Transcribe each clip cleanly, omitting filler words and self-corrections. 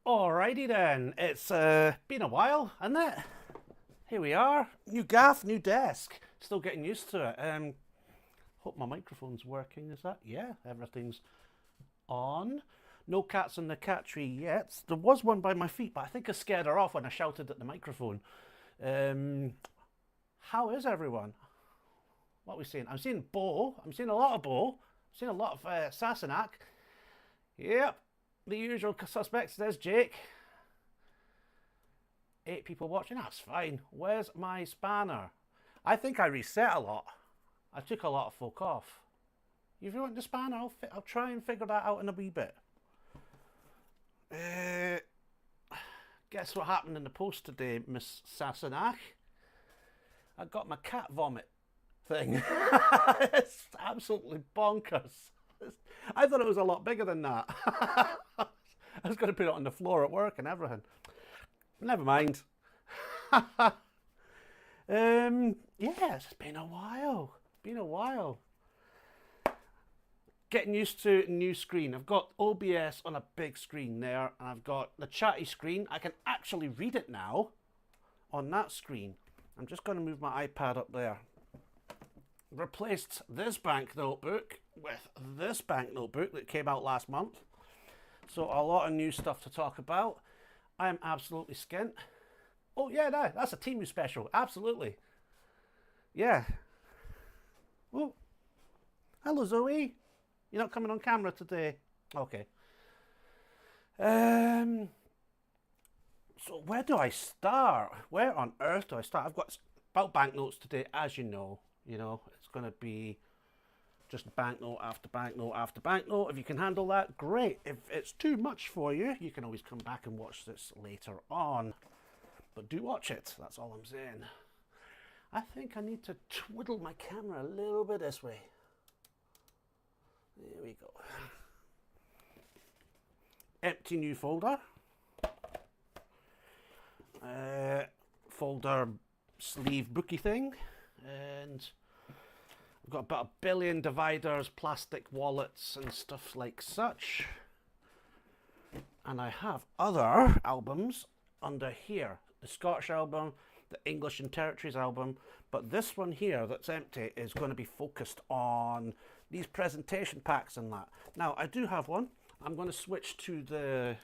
Alrighty then, it's been a while, hasn't it? Here we are, new gaff, new desk. Still getting used to it. Hope my microphone's working. Is that? Yeah, everything's on. No cats in the cat tree yet. There was one by my feet, but I think I scared her off when I shouted at the microphone. How is everyone? What are we seeing? I'm seeing Bo. I'm seeing a lot of Bo. I'm seeing a lot of Sassenach. Yep. The usual suspects. There's Jake. 8 people watching. That's fine. Where's my spanner? I think I reset a lot. I took a lot of folk off. If you want the spanner, I'll try and figure that out in a wee bit. Guess what happened in the post today, Miss Sassenach? I got my cat vomit thing. It's absolutely bonkers. I thought it was a lot bigger than that. I was going to put it on the floor at work and everything. Never mind. Yeah, it's been a while. Getting used to a new screen. I've got OBS on a big screen there, and I've got the chatty screen. I can actually read it now on that screen. I'm just going to move my iPad up there. Replaced this Banknote book with this Banknote book that came out last month. So a lot of new stuff to talk about. I am absolutely skint. Oh yeah, no, that's a Timu special. Absolutely. Yeah. Oh, hello Zoe. You're not coming on camera today. Okay. So where do I start? Where on earth do I start? I've got about banknotes today, as you know. It's going to be just banknote after banknote after banknote. If you can handle that, great. If it's too much for you, you can always come back and watch this later on. But do watch it, that's all I'm saying. I think I need to twiddle my camera a little bit this way. There we go. Empty new folder. Folder sleeve booky thing. And I've got about 1 billion dividers, plastic wallets and stuff like such. And I have other albums under here. The Scottish album, the English and Territories album. But this one here that's empty is going to be focused on these presentation packs and that. Now, I do have one. I'm going to switch to the...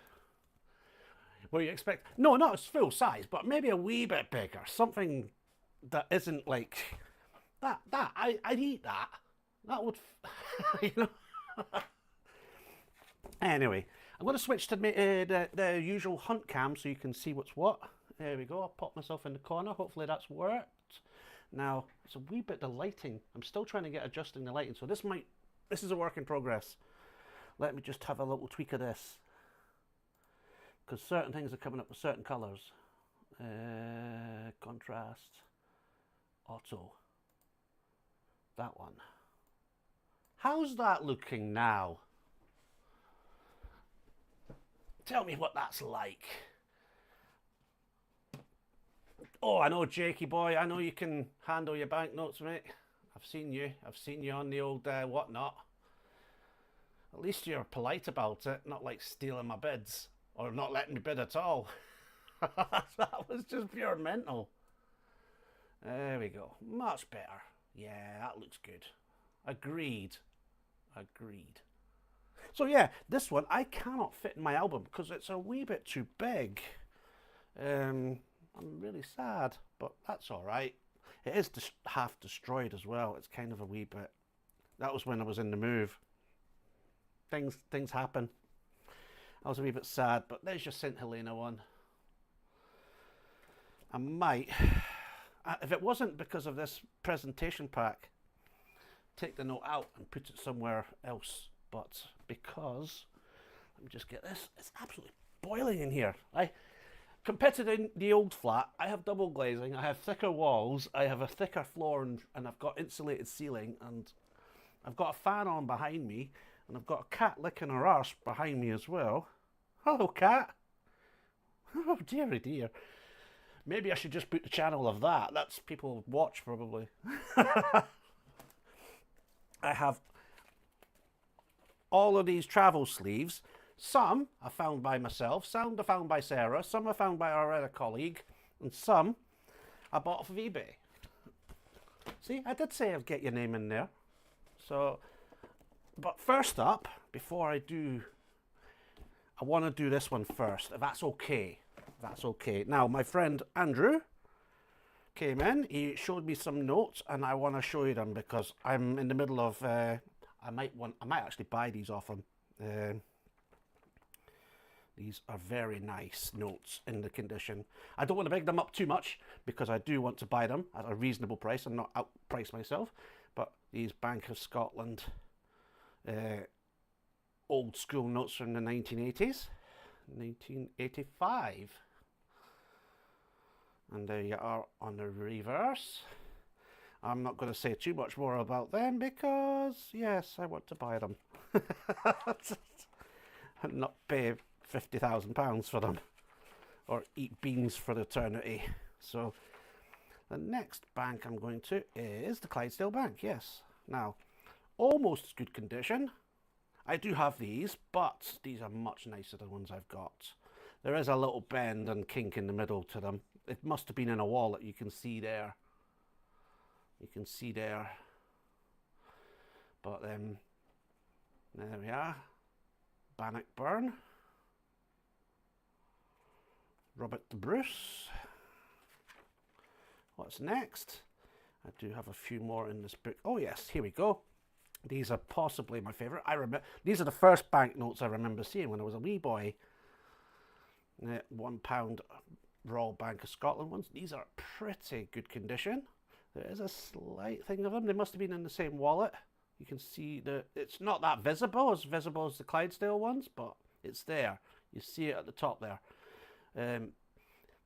What do you expect? No, not as full size, but maybe a wee bit bigger. Something that isn't like... I'd eat that. That would... Anyway, I'm going to switch to the usual hunt cam so you can see what's what. There we go. I'll pop myself in the corner. Hopefully that's worked. Now, it's a wee bit the lighting. I'm still trying to get adjusting the lighting. So this is a work in progress. Let me just have a little tweak of this. Because certain things are coming up with certain colours. Contrast. Auto. That one. How's that looking now? Tell me what that's like. Oh, I know, Jakey boy. I know you can handle your banknotes, mate. I've seen you. I've seen you on the old whatnot. At least you're polite about it, not like stealing my bids or not letting me bid at all. That was just pure mental. There we go. Much better. Yeah, that looks good. Agreed. So yeah, this one I cannot fit in my album because it's a wee bit too big. I'm really sad, but that's all right. It is half destroyed as well. It's kind of a wee bit. That was when I was in the move. Things happen. I was a wee bit sad, but there's your St. Helena one. I might, if it wasn't because of this presentation pack, take the note out and put it somewhere else. But because, let me just get this, it's absolutely boiling in here. Compared to the old flat, I have double glazing, I have thicker walls, I have a thicker floor, and I've got insulated ceiling, and I've got a fan on behind me, and I've got a cat licking her arse behind me as well. Hello, cat. Oh, dearie dear. Maybe I should just put the channel of that. That's people watch, probably. I have all of these travel sleeves Some I found by myself, some I found by Sarah, some I found by our other colleague, and some I bought off of eBay. See, I did say I'd get your name in there. So, but first up, before I do, I want to do this one first, if that's okay. If that's okay. Now, my friend Andrew came in, he showed me some notes, and I want to show you them because I'm in the middle of, I might actually buy these off him. These are very nice notes in the condition. I don't want to big them up too much because I do want to buy them at a reasonable price and not outprice myself. But these Bank of Scotland old school notes from the 1980s, 1985. And there you are on the reverse. I'm not going to say too much more about them because, yes, I want to buy them. And not pay £50,000 for them or eat beans for eternity. So the next bank I'm going to is the Clydesdale Bank. Yes, now almost good condition. I do have these, but these are much nicer than the ones I've got. There is a little bend and kink in the middle to them. It must have been in a wallet. You can see there, but there we are. Bannockburn, Robert the Bruce. What's next? I do have a few more in this book. Oh yes, here we go. These are possibly my favourite. I remember these are the first banknotes I remember seeing when I was a wee boy. £1 Royal Bank of Scotland ones. These are pretty good condition. There is a slight thing of them. They must have been in the same wallet. You can see that it's not that visible as the Clydesdale ones, but it's there. You see it at the top there.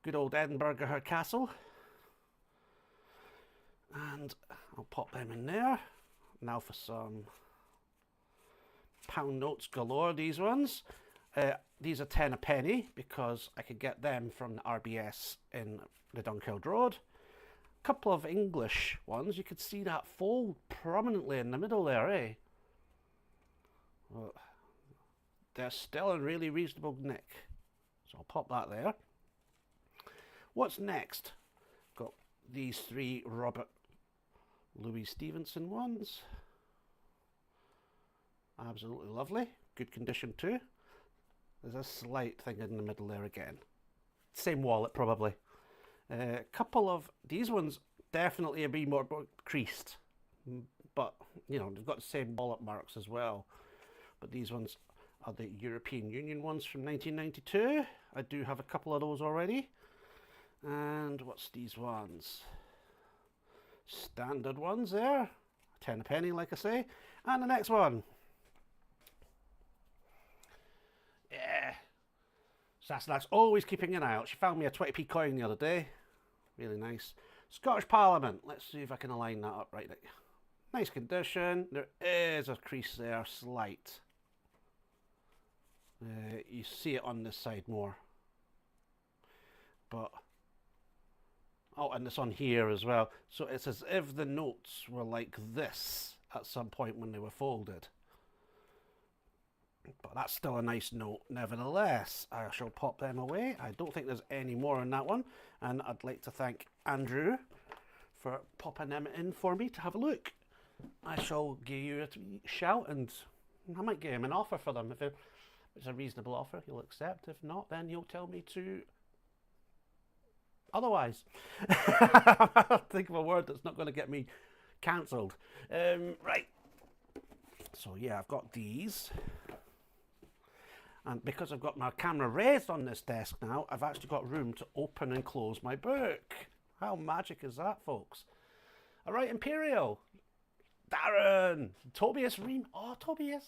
Good old Edinburgh Castle. And I'll pop them in there. Now for some pound notes galore, these ones. These are 10 a penny because I could get them from the RBS in the Dunkeld Road. A couple of English ones. You could see that fold prominently in the middle there, eh? Well, they're still in really reasonable nick. So I'll pop that there. What's next? Got these three Robert Louis Stevenson ones. Absolutely lovely. Good condition too. There's a slight thing in the middle there again. Same wallet probably. A couple of these ones definitely a bit more creased, but you know they've got the same wallet marks as well. But these ones are the European Union ones from 1992. I do have a couple of those already. And what's these ones? Standard ones there, 10 a penny like I say. And the next one. Yeah, Sassenach's always keeping an eye out. She found me a 20p coin the other day. Really nice. Scottish Parliament. Let's see if I can align that up right. Nice condition. There is a crease there, slight. You see it on this side more. But oh, and it's on here as well. So it's as if the notes were like this at some point when they were folded. But that's still a nice note. Nevertheless, I shall pop them away. I don't think there's any more in that one. And I'd like to thank Andrew for popping them in for me to have a look. I shall give you a shout and I might give him an offer for them. If it's a reasonable offer, he'll accept. If not, then he'll tell me to otherwise. I'll think of a word that's not going to get me cancelled. Right. So yeah, I've got these. And because I've got my camera raised on this desk now, I've actually got room to open and close my book. How magic is that, folks? All right, Imperial. Darren. Tobias Ream. Oh, Tobias.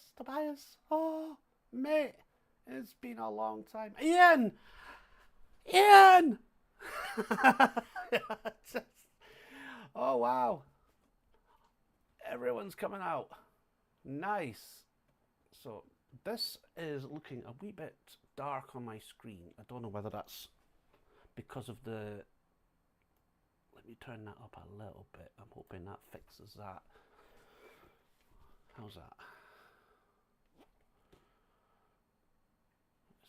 Oh, mate. It's been a long time. Ian. Oh, wow. Everyone's coming out. Nice. So this is looking a wee bit dark on my screen. I don't know whether that's because of the... Let me turn that up a little bit. I'm hoping that fixes that. How's that?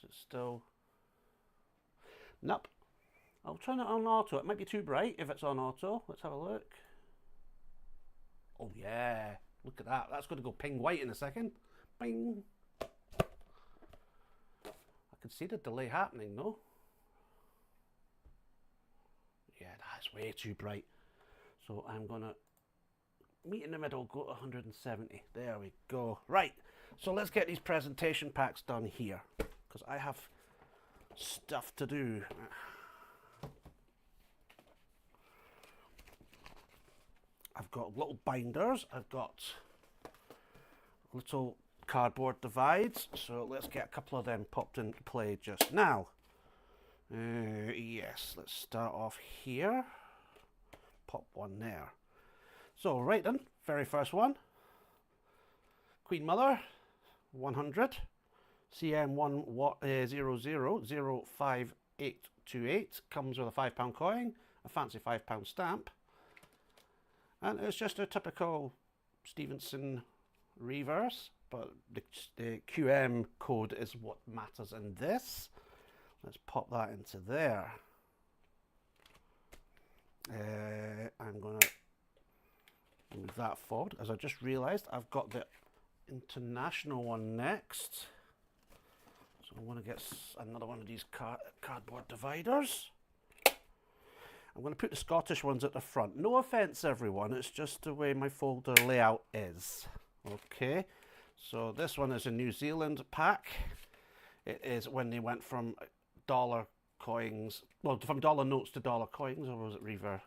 Is it still? Nope. I'll turn it on auto. It might be too bright if it's on auto. Let's have a look. Oh yeah, look at that. That's going to go ping white in a second. Bing. I can see the delay happening though. Yeah, that's way too bright. So I'm going to meet in the middle, go to 170. There we go. Right, so let's get these presentation packs done here, because I have stuff to do. I've got little binders, I've got little cardboard divides, so let's get a couple of them popped into play just now. Yes, let's start off here. Pop one there. So right then, very first one. Queen Mother, 100. CM100058828. Comes with a £5 coin, a fancy £5 stamp. And it's just a typical Stevenson reverse, but the QM code is what matters in this. Let's pop that into there. I'm going to move that forward, as I just realised I've got the international one next. So I want to get another one of these cardboard dividers. I'm going to put the Scottish ones at the front. No offence, everyone, it's just the way my folder layout is. Okay, so this one is a New Zealand pack. It is when they went from dollar coins, well, from dollar notes to dollar coins, or was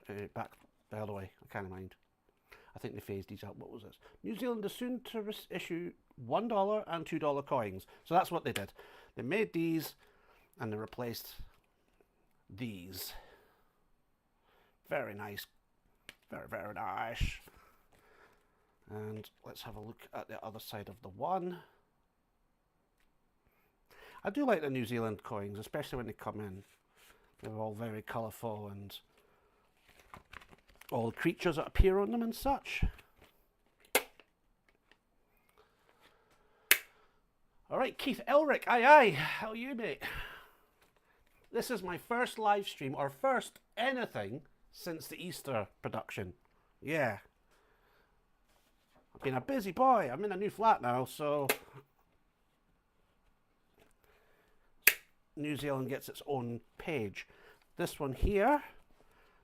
it back the other way? I can't mind. I think they phased these out. What was this? New Zealand is soon to issue $1 and $2 coins. So that's what they did. They made these and they replaced these. Very nice. Very, very nice. And let's have a look at the other side of the one. I do like the New Zealand coins, especially when they come in. They're all very colourful and all the creatures that appear on them and such. Alright, Keith Elric, aye, how are you, mate? This is my first live stream, or first anything, since the Easter production. Yeah. I've been a busy boy. I'm in a new flat now, so New Zealand gets its own page. This one here,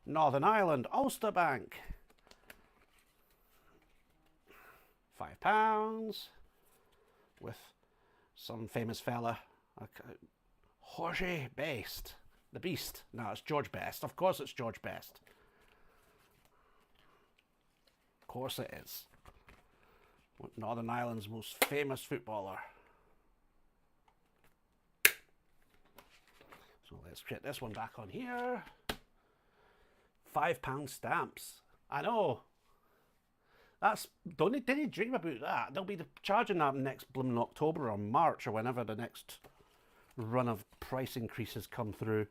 Northern Ireland, Ulster Bank. £5 with some famous fella, Jorge Best, the Beast. No, it's George Best. Of course it's George Best. Of course it is. Northern Ireland's most famous footballer. So let's get this one back on here. £5 stamps. I know. That's, did he dream about that? They'll be charging that next blooming October or March or whenever the next run of price increases come through.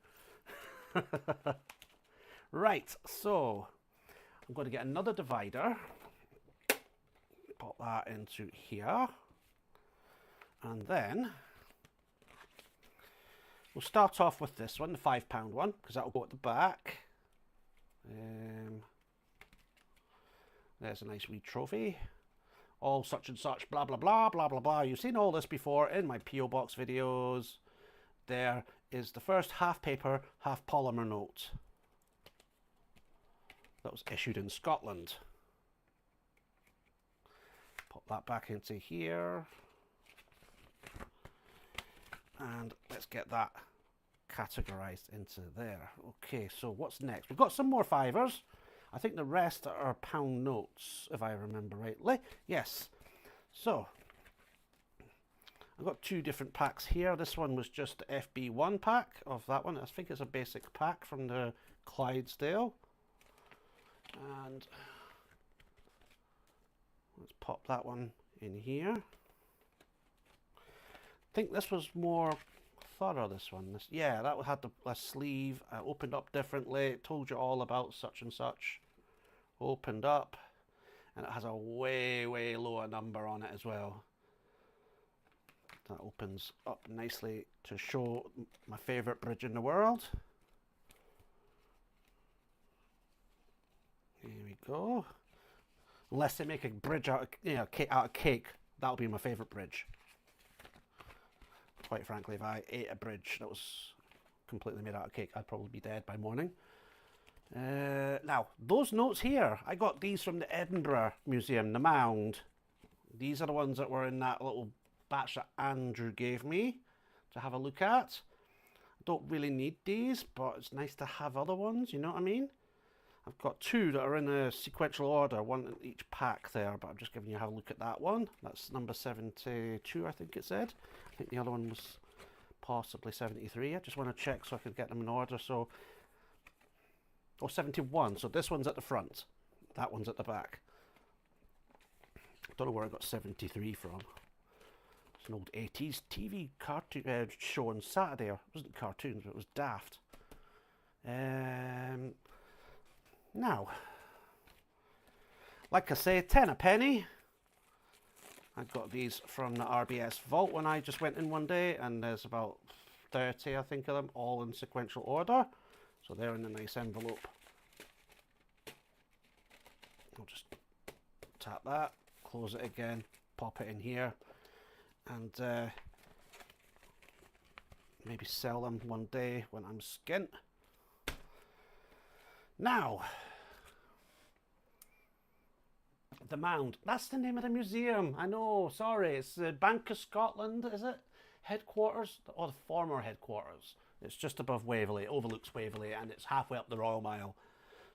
Right, so I'm going to get another divider. Pop that into here. And then we'll start off with this one, the £5 one, because that'll go at the back. There's a nice wee trophy. All such and such, blah, blah, blah, blah, blah, blah. You've seen all this before in my P.O. Box videos. There is the first half paper, half polymer note that was issued in Scotland. Pop that back into here. And let's get that categorized into there. Okay, so what's next? We've got some more fivers. I think the rest are pound notes, if I remember rightly. Yes. So I've got two different packs here. This one was just the FB1 pack of that one. I think it's a basic pack from the Clydesdale. And let's pop that one in here. I think this was more thorough, this one. Yeah, that had a sleeve, opened up differently. It told you all about such and such. Opened up, and it has a way, way lower number on it as well. That opens up nicely to show my favourite bridge in the world. Here we go. Unless they make a bridge out of, out of cake, that'll be my favourite bridge. Quite frankly, if I ate a bridge that was completely made out of cake, I'd probably be dead by morning. Now, those notes here, I got these from the Edinburgh Museum, the Mound. These are the ones that were in that little batch that Andrew gave me to have a look at. I don't really need these, but it's nice to have other ones, you know what I mean? I've got two that are in a sequential order, one in each pack there, but I'm just giving you a look at that one. That's number 72, I think it said. I think the other one was possibly 73. I just want to check so I can get them in order. So, oh, 71. So this one's at the front. That one's at the back. Don't know where I got 73 from. It's an old 80s TV cartoon show on Saturday. It wasn't cartoons, but it was daft. Now, like I say, 10 a penny. I got these from the RBS vault when I just went in one day, and there's about 30, I think, of them, all in sequential order. So they're in a nice envelope. I'll just tap that, close it again, pop it in here, and maybe sell them one day when I'm skint. Now, the Mound. That's the name of the museum. I know, sorry. It's the Bank of Scotland, is it? Headquarters? Or the former headquarters. It's just above Waverley. It overlooks Waverley, and it's halfway up the Royal Mile.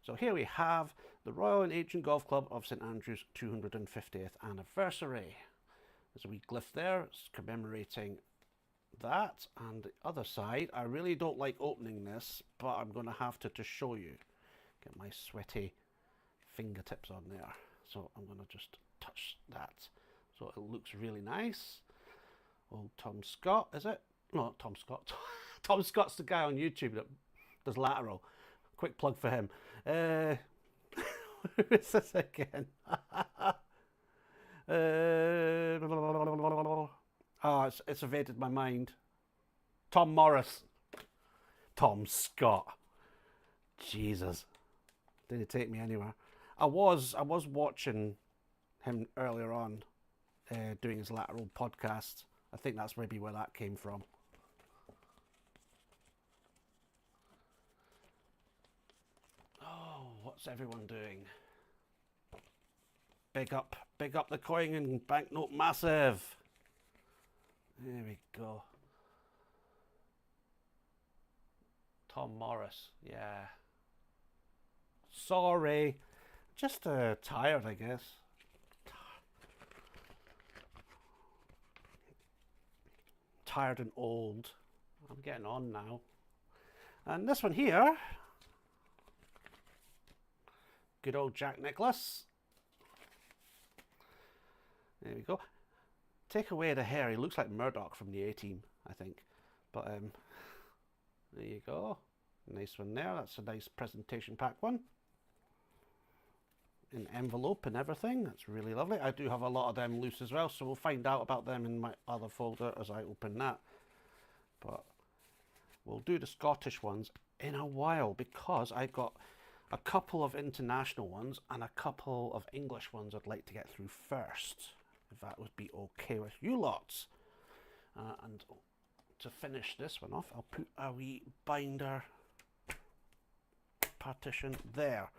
So here we have the Royal and Ancient Golf Club of St Andrews 250th anniversary. There's a wee glyph there. It's commemorating that. And the other side, I really don't like opening this, but I'm going to have to show you. Get my sweaty fingertips on there. So I'm going to just touch that. So it looks really nice. Old Tom Scott, is it? No, not Tom Scott. Tom Scott's the guy on YouTube that does lateral. Quick plug for him. Who is this again? Oh, it's evaded my mind. Tom Morris. Tom Scott. Jesus. Didn't take me anywhere. I was watching him earlier on, doing his lateral podcast. I think that's maybe where that came from. Oh, what's everyone doing? Big up the coin and banknote massive. There we go. Tom Morris, yeah. Sorry, just tired, I guess. Tired and old. I'm getting on now. And this one here, good old Jack Nicklaus. There we go. Take away the hair. He looks like Murdoch from the A-Team, I think. But there you go. Nice one there. That's a nice presentation pack one. In envelope and everything. That's really lovely. I do have a lot of them loose as well, so we'll find out about them in my other folder as I open that. But we'll do the Scottish ones in a while, because I got a couple of international ones and a couple of English ones I'd like to get through first, if that would be okay with you lots. And to finish this one off, I'll put a wee binder partition there.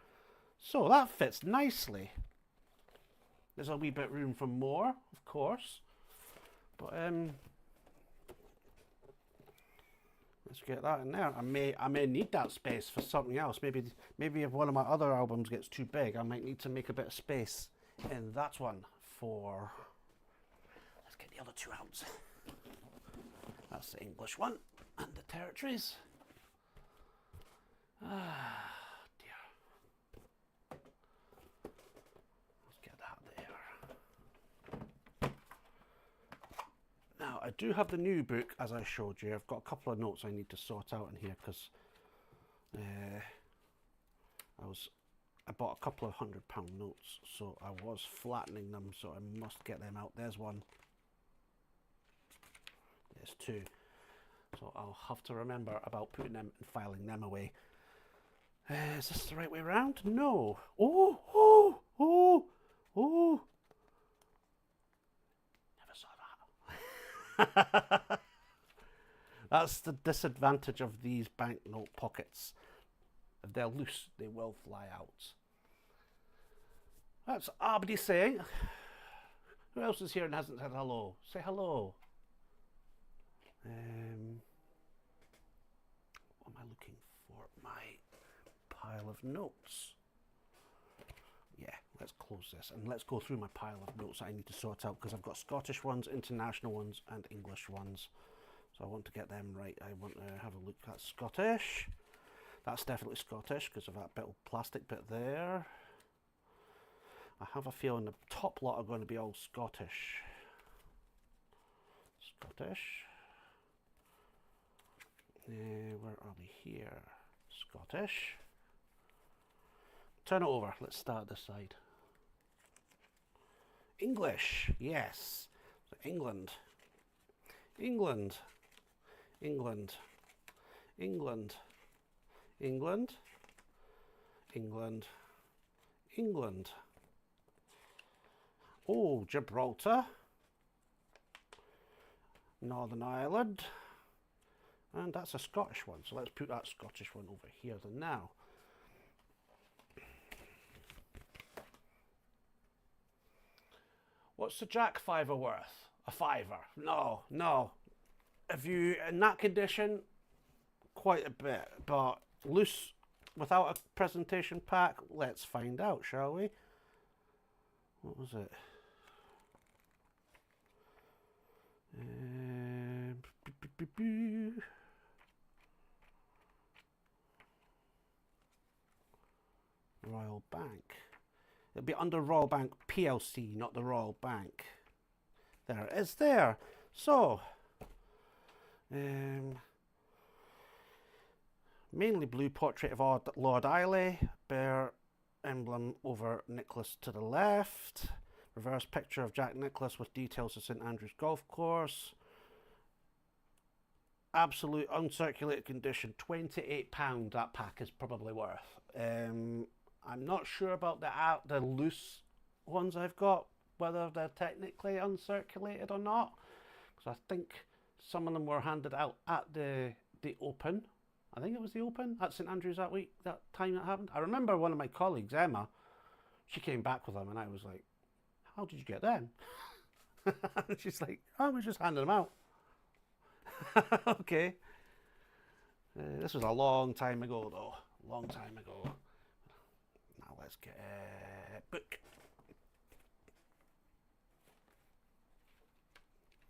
So that fits nicely. There's a wee bit room for more, of course, but let's get that in there. I may need that space for something else. Maybe if one of my other albums gets too big, I might need to make a bit of space in that one for. Let's get the other two out. That's the English one and the territories. Ah. Now, I do have the new book, as I showed you. I've got a couple of notes I need to sort out in here, because I bought a couple of £100 notes, so I was flattening them, so I must get them out. There's one. is 2. So I'll have to remember about putting them and filing them away. Is this the right way around? No. Oh, oh, oh, oh. Never saw that. That's the disadvantage of these banknote pockets. If they're loose, they will fly out. That's Abdi saying. Who else is here and hasn't said hello? Say hello. What am I looking for? My pile of notes. Yeah, let's close this and let's go through my pile of notes I need to sort out, because I've got Scottish ones, international ones and English ones. So I want to get them right. I want to have a look at Scottish. That's definitely Scottish because of that bit of plastic bit there. I have a feeling the top lot are going to be all Scottish. Scottish. Where are we here? Scottish. Turn it over. Let's start this side. English. Yes. So England. England. England. England. England. England. England. Oh, Gibraltar. Northern Ireland. And that's a Scottish one. So let's put that Scottish one over here then now. What's the Jack fiver worth? A fiver. No, no. If you, in that condition, quite a bit. But loose, without a presentation pack, let's find out, shall we? What was it? Royal Bank. It'll be under Royal Bank PLC, not the Royal Bank. There it is there. So, mainly blue portrait of Lord Islay, bear emblem over Nicholas to the left, reverse picture of Jack Nicholas with details of St Andrew's Golf Course. Absolute uncirculated condition, £28 that pack is probably worth. I'm not sure about the loose ones I've got, whether they're technically uncirculated or not, because I think some of them were handed out at the Open. I think it was the Open at St Andrews that week, that time that happened. I remember one of my colleagues, Emma, she came back with them and I was like, how did you get them? And she's like, oh, we just handed them out. Okay. This was a long time ago though, long time ago. Now let's get a book.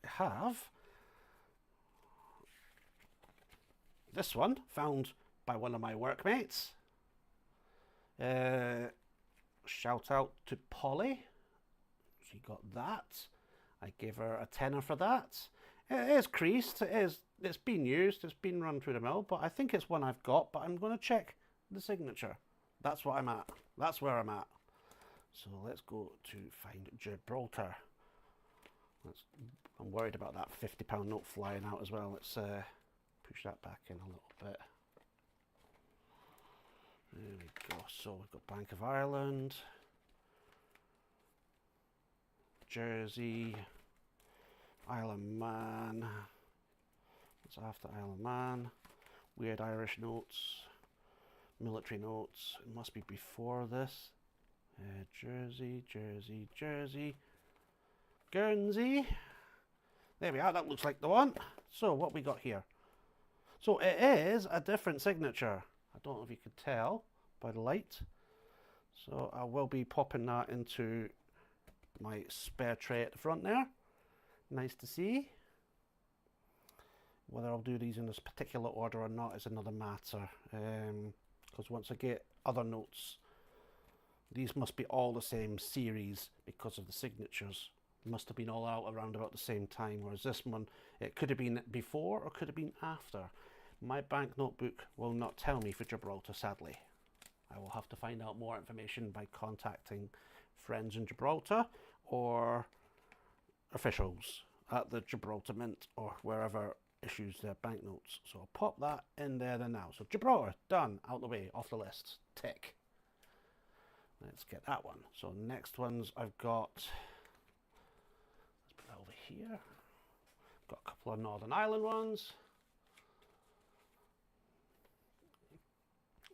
I have this one, found by one of my workmates. Shout out to Polly. She got that. I gave her a tenner for that. It is creased. It's been used. It's been run through the mill. But I think it's one I've got. But I'm going to check the signature. That's what I'm at. That's where I'm at. So let's go to find Gibraltar. I'm worried about that £50 note flying out as well. Let's push that back in a little bit. There we go. So we've got Bank of Ireland, Jersey, Isle of Man. What's after Isle of Man? Weird Irish notes, military notes. It must be before this. Jersey, Jersey, Jersey, Guernsey. There we are. That looks like the one. So what we got here? So it is a different signature. I don't know if you could tell by the light. So I will be popping that into my spare tray at the front there. Nice to see. Whether I'll do these in this particular order or not is another matter. Because once I get other notes, these must be all the same series because of the signatures. Must have been all out around about the same time, whereas this one, it could have been before or could have been after. My bank notebook will not tell me for Gibraltar, sadly. I will have to find out more information by contacting friends in Gibraltar or officials at the Gibraltar Mint or wherever issues their banknotes. So I'll pop that in there now. So Gibraltar, done, out the way, off the list, tick. Let's get that one. So next ones I've got, let's put that over here. Got a couple of Northern Ireland ones.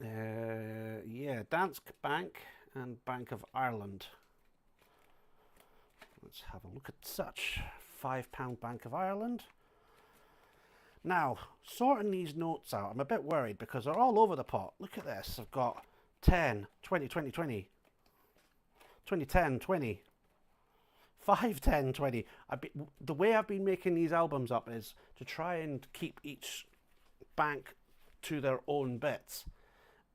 Yeah, Danske Bank and Bank of Ireland. Let's have a look at such. £5 Bank of Ireland. Now, sorting these notes out, I'm a bit worried because they're all over the pot. Look at this. I've got 10, 20, 20, 20, 2010, 20, 5, 10, 20. The way I've been making these albums up is to try and keep each bank to their own bits.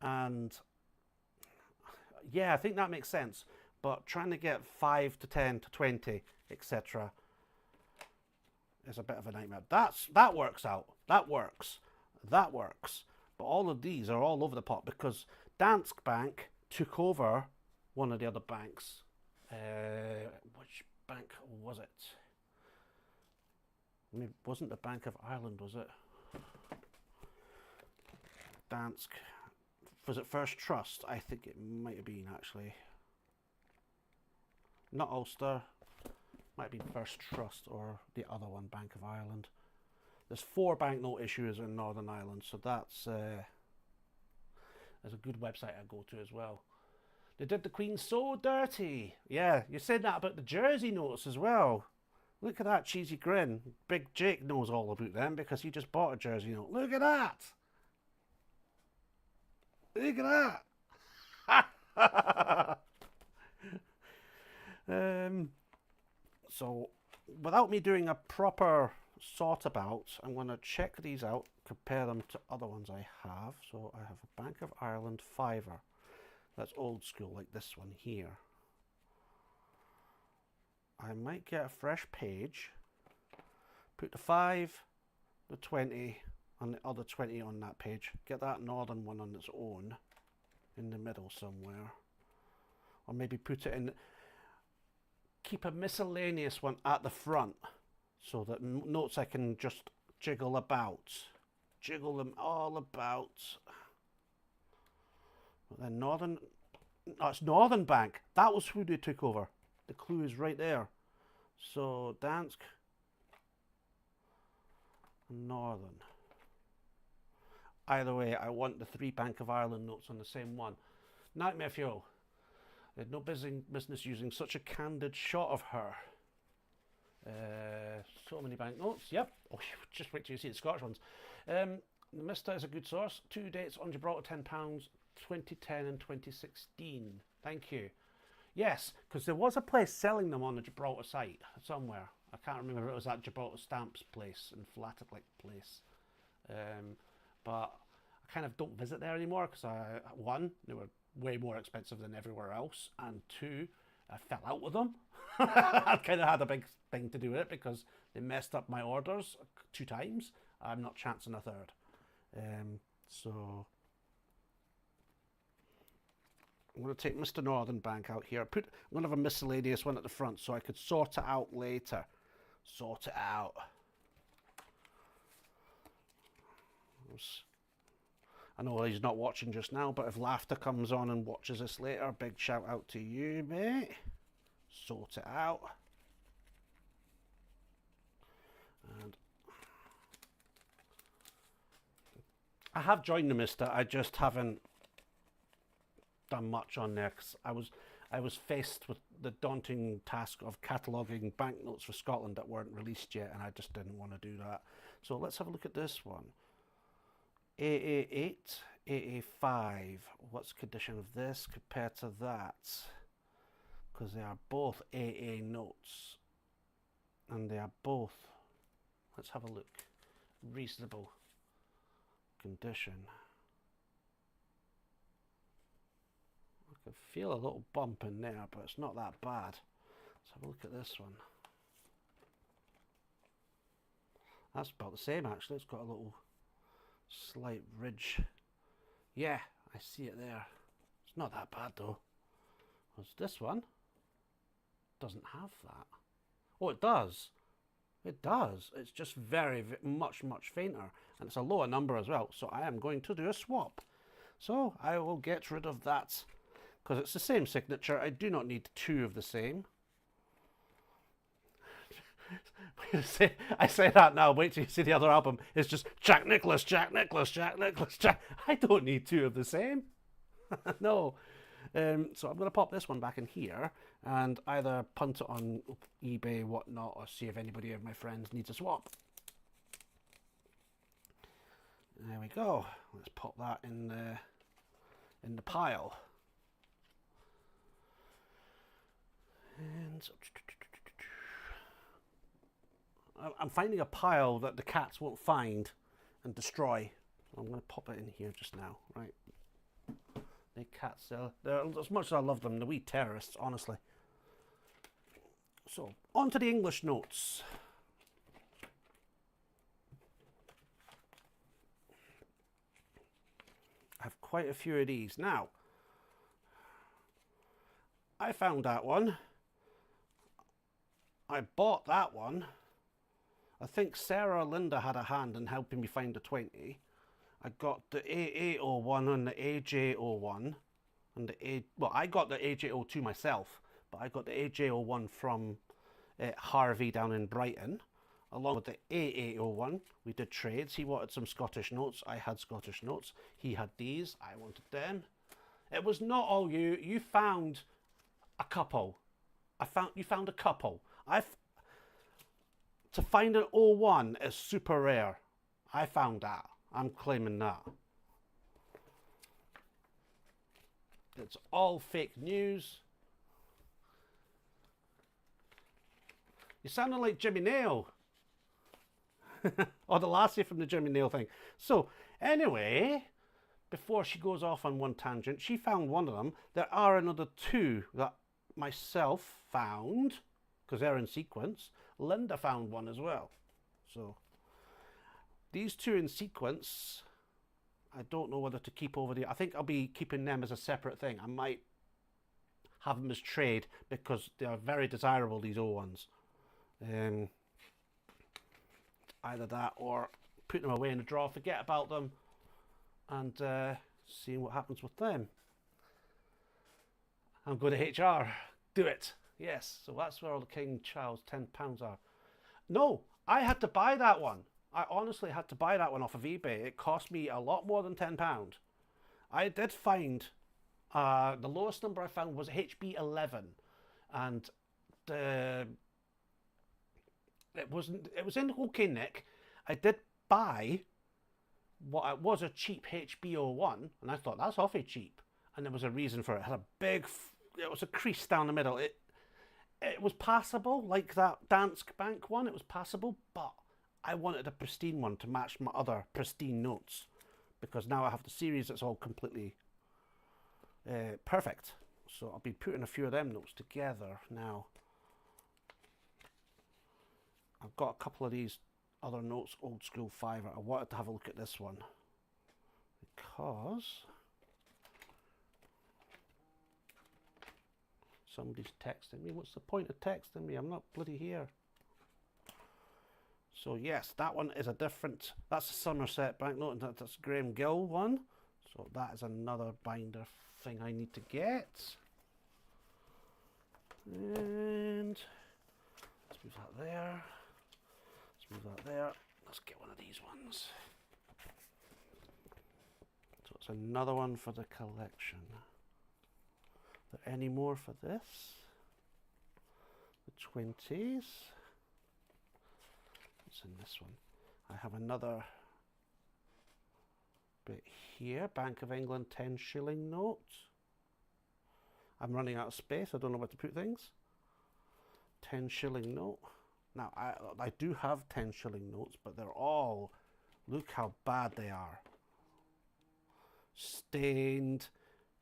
And yeah, I think that makes sense. But trying to get 5 to 10 to 20, etc. is a bit of a nightmare. That works out. That works. That works. But all of these are all over the pot because Danske Bank took over one of the other banks. Which bank was it? I mean, it wasn't the Bank of Ireland, was it? Danske. Was it First Trust? I think it might have been, actually. Not Ulster. Might have been First Trust or the other one, Bank of Ireland. There's 4 banknote issuers in Northern Ireland, so that's a good website I go to as well. They did the Queen so dirty. Yeah, you said that about the Jersey notes as well. Look at that cheesy grin. Big Jake knows all about them because he just bought a Jersey note. Look at that. Look at that. So, without me doing a proper sort about, I'm going to check these out, compare them to other ones I have. So, I have a Bank of Ireland fiver. That's old school, like this one here. I might get a fresh page, put the 5, the 20, and the other 20 on that page. Get that northern one on its own in the middle somewhere. Or maybe put it in, keep a miscellaneous one at the front so that notes I can just jiggle about. Jiggle them all about. But then Northern, oh, it's Northern Bank. That was who they took over. The clue is right there. So Danske, Northern. Either way, I want the 3 Bank of Ireland notes on the same one. Nightmare Fuel. They had no business using such a candid shot of her. So many banknotes. Yep. Oh, just wait till you see the Scottish ones. Mista is a good source. 2 dates on Gibraltar, £10, 2010 and 2016. Thank you. Yes, because there was a place selling them on the Gibraltar site somewhere. I can't remember if it was that Gibraltar Stamps place and Flatterlick place. But I kind of don't visit there anymore because one, they were way more expensive than everywhere else, and 2, I fell out with them. I kind of had a big thing to do with it because they messed up my orders 2 times. I'm not chancing a third. So I'm going to take Mr. Northern Bank out here. I'm going to have a miscellaneous one at the front so I could sort it out later. Sort it out. I know he's not watching just now, but if Laughter comes on and watches this later, big shout out to you, mate. Sort it out. And I have joined the Mister. I just haven't done much on there because I was faced with the daunting task of cataloguing banknotes for Scotland that weren't released yet, and I just didn't want to do that. So let's have a look at this one. AA8, AA5. What's the condition of this compared to that? Because they are both AA notes. And they are both, let's have a look, reasonable condition. I can feel a little bump in there, but it's not that bad. Let's have a look at this one. That's about the same actually. It's got a little slight ridge. Yeah, I see it there. It's not that bad though. Whereas this one doesn't have that. Oh, it does. It does. It's just very, much fainter. And it's a lower number as well. So I am going to do a swap. So I will get rid of that. Because it's the same signature. I do not need two of the same. I say that now. Wait till you see the other album. It's just Jack Nicklaus, Jack Nicklaus, Jack Nicklaus, Jack. I don't need two of the same. No. So I'm going to pop this one back in here and either punt it on eBay, whatnot, or see if anybody of my friends needs a swap. There we go. Let's pop that in the pile. And I'm finding a pile that the cats won't find and destroy. I'm going to pop it in here just now, right? The cats, they're, as much as I love them, the wee terrorists, honestly. So, on to the English notes. I have quite a few of these. Now, I found that one. I bought that one. I think Sarah or Linda had a hand in helping me find the 20. I got the A801 and the AJ01. And well, I got the AJ02 myself, but I got the AJ01 from Harvey down in Brighton. Along with the A801, we did trades. He wanted some Scottish notes. I had Scottish notes. He had these. I wanted them. It was not all you. You found a couple. You found a couple. To find an 01 is super rare. I found that. I'm claiming that. It's all fake news. You sounded like Jimmy Nail. Or the lassie from the Jimmy Nail thing. So, anyway, before she goes off on one tangent, she found one of them. There are another two that myself found, because they're in sequence. Linda found one as well. So, these two in sequence, I don't know whether to keep over there. I think I'll be keeping them as a separate thing. I might have them as trade because they are very desirable, these old ones. Either that or put them away in a drawer, forget about them, and seeing what happens with them. I'm going to HR. Do it. Yes. So that's where all the King Charles £10 are. No, I had to buy that one. I honestly had to buy that one off of eBay. It cost me a lot more than £10. I did find the lowest number I found was HB11, and it was in okay nick. I did buy what was a cheap HBO1, and I thought that's awfully cheap, and there was a reason for it. It had a big, it was a crease down the middle. It was passable, like that Danske Bank one. It was passable, but I wanted a pristine one to match my other pristine notes, because now I have the series that's all completely perfect. So I'll be putting a few of them notes together now. I've got a couple of these other notes, old school fiver. I wanted to have a look at this one because somebody's texting me. What's the point of texting me? I'm not bloody here. So yes, that one is a different, that's a Somerset banknote, and that's Graham Gill one. So that is another binder thing I need to get. And let's move that there. Let's move that there. Let's get one of these ones. So it's another one for the collection. Are there any more for this? The 20s. What's in this one? I have another bit here. Bank of England 10 shilling note. I'm running out of space. I don't know where to put things. 10 shilling note. Now, I do have 10 shilling notes, but they're all, look how bad they are. Stained,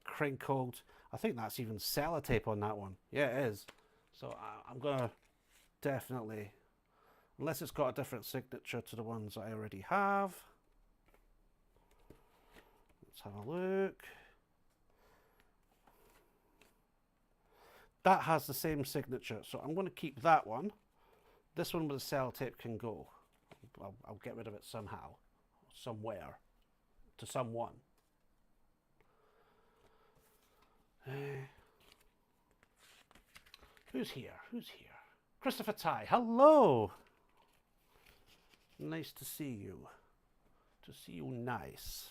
crinkled. I think that's even sellotape on that one. Yeah, it is. So I'm going to definitely, unless it's got a different signature to the ones I already have. Let's have a look. That has the same signature, so I'm going to keep that one. This one with the sellotape can go. I'll get rid of it somehow, somewhere, to someone. Who's here? Who's here? Christopher Ty. Hello. Nice to see you. To see you nice.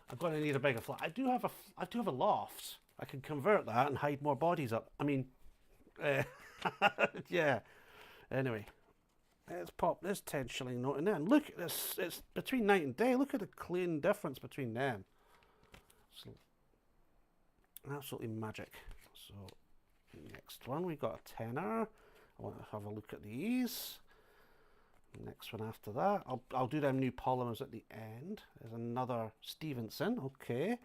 I'm going to need a bigger flat. I do have a loft. I can convert that and hide more bodies up. I mean, yeah. Anyway, let's pop this 10 shilling note in there. And look at this. It's between night and day. Look at the clean difference between them. So, absolutely magic. So, next one, we got a tenner. I want to have a look at these. Next one after that, I'll do them new polymers at the end. There's another Stevenson. Okay.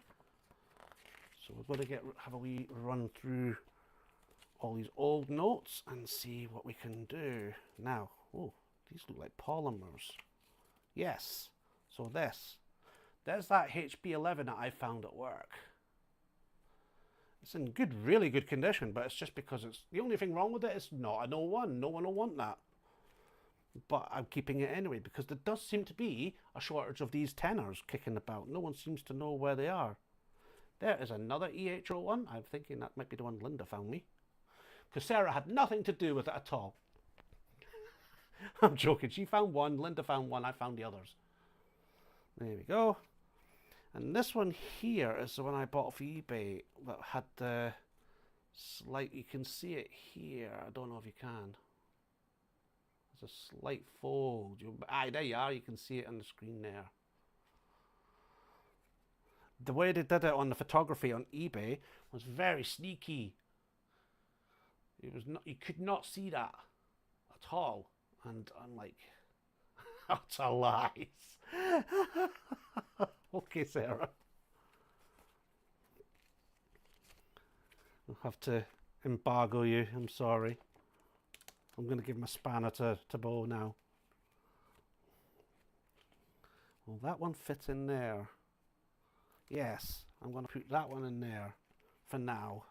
So we're going to have a wee run through all these old notes and see what we can do. Now, oh, these look like polymers. Yes. So there's that HB11 that I found at work. It's in good, really good condition, but it's just because it's the only thing wrong with it is not an 01. No one will want that. But I'm keeping it anyway because there does seem to be a shortage of these tenors kicking about. No one seems to know where they are. There is another EH01. I'm thinking that might be the one Linda found me. Because Sarah had nothing to do with it at all. I'm joking. She found one, Linda found one, I found the others. There we go. And this one here is the one I bought off eBay that had the slight, you can see it here. I don't know if you can. There's a slight fold. There you are. You can see it on the screen there. The way they did it on the photography on eBay was very sneaky. It was not. You could not see that at all. And I'm like, utter lies. Okay, Sarah. I'll have to embargo you. I'm sorry. I'm going to give my spanner to Bo now. Will that one fit in there? Yes, I'm going to put that one in there for now.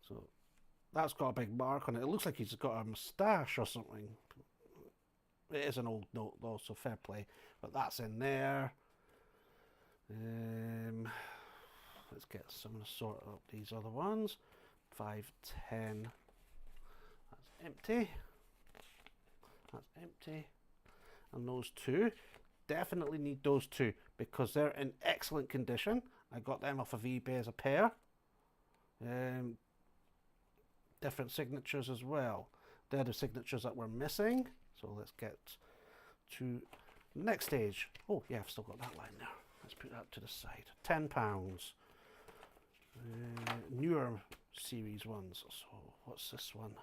So that's got a big mark on it. It looks like he's got a moustache or something. It is an old note though, so fair play. But that's in there. Let's get some to sort up these other ones. 510. That's empty. That's empty. And those two, definitely need those two because they're in excellent condition. I got them off of eBay as a pair. Different signatures as well. They're the signatures that we're missing. So let's get to the next stage. Oh yeah, I've still got that line there. Let's put that to the side. £10. Newer series ones. So what's this one?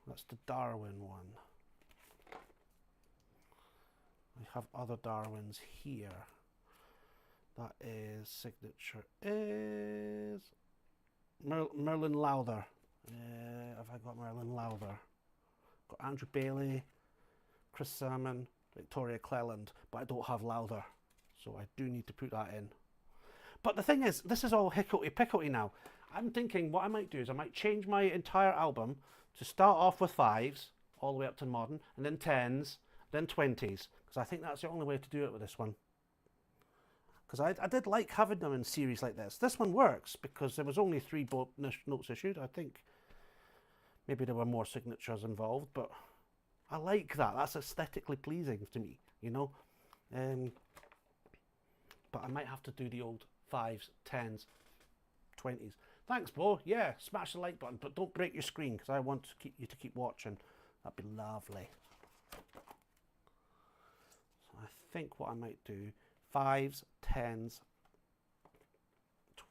That's the Darwin one. We have other Darwins here. That is signature is Merlin Lowther. Have I got Merlin Lowther? Got Andrew Bailey, Chris Salmon, Victoria Cleland, but I don't have Lowther, so I do need to put that in. But the thing is, this is all hickory-pickory now. I'm thinking what I might do is I might change my entire album to start off with 5s, all the way up to modern, and then 10s, then 20s, because I think that's the only way to do it with this one. Because I did like having them in series like this. This one works because there was only 3 notes issued. I think maybe there were more signatures involved, but I like that. That's aesthetically pleasing to me, you know. But I might have to do the old 5s, 10s, 20s. Thanks, Bo. Yeah, smash the like button, but don't break your screen because I want you to keep watching. That'd be lovely. So I think what I might do, 5s, 10s,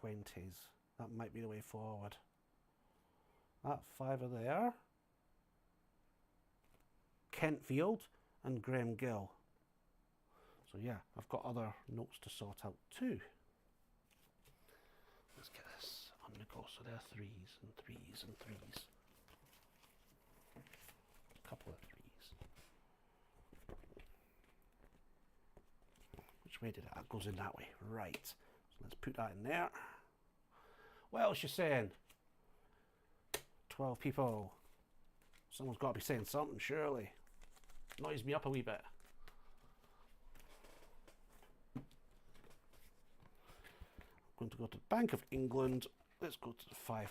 20s. That might be the way forward. That 5 are there. Kentfield and Graham Gill. So yeah, I've got other notes to sort out too. Let's get this on the go. So there are 3s and 3s and 3s. A couple of 3s. Which Where did that goes in that way? Right. So let's put that in there. What else you saying? 12 people. Someone's got to be saying something, surely. Noise me up a wee bit. I'm going to go to the Bank of England. Let's go to the £5.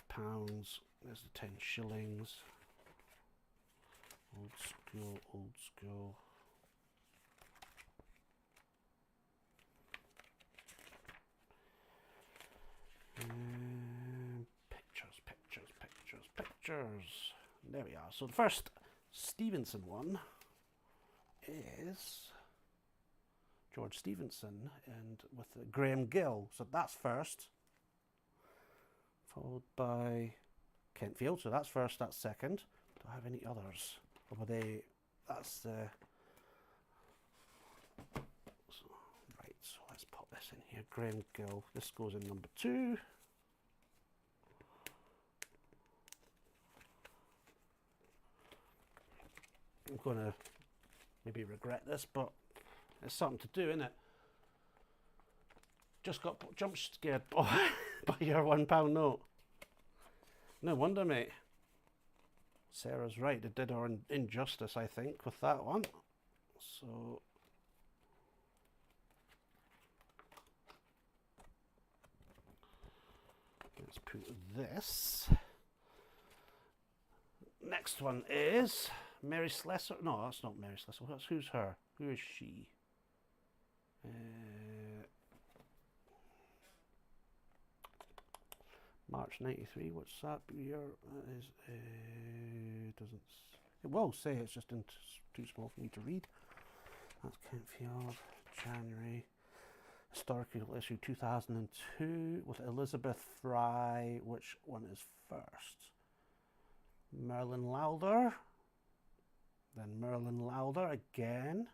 There's the 10 shillings. Old school, old school. Pictures, pictures, pictures, pictures. There we are. So the first Stevenson one is George Stevenson and with Graham Gill. So that's first. Followed by Kentfield. So that's first, that's second. Do I have any others? Or were they, that's the... Right, so let's pop this in here. Graham Gill. This goes in number 2. I'm going to maybe regret this, but it's something to do, isn't it? Just got jump scared by your £1 note. No wonder, mate. Sarah's right. They did her an injustice, I think, with that one. So... let's put this. Next one is Mary Slessor. No, that's not Mary Slessor. Who's her? Who is she? March 93. What's that year? That is. Doesn't. It will say it's just too small for me to read. That's Kentfield. January. Historical issue 2002 with Elizabeth Fry. Which one is first? Merlin Lowther. Then Merlin Lowther again.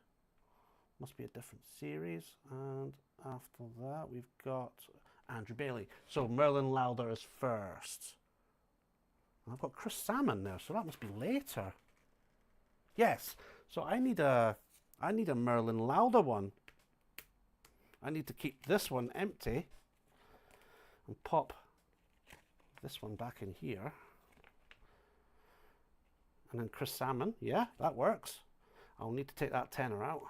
Must be a different series. And after that we've got Andrew Bailey. So Merlin Lowther is first. And I've got Chris Salmon there, so that must be later. Yes. So I need a Merlin Lowther one. I need to keep this one empty and pop this one back in here. And then Chris Salmon, yeah, that works. I'll need to take that tenner out.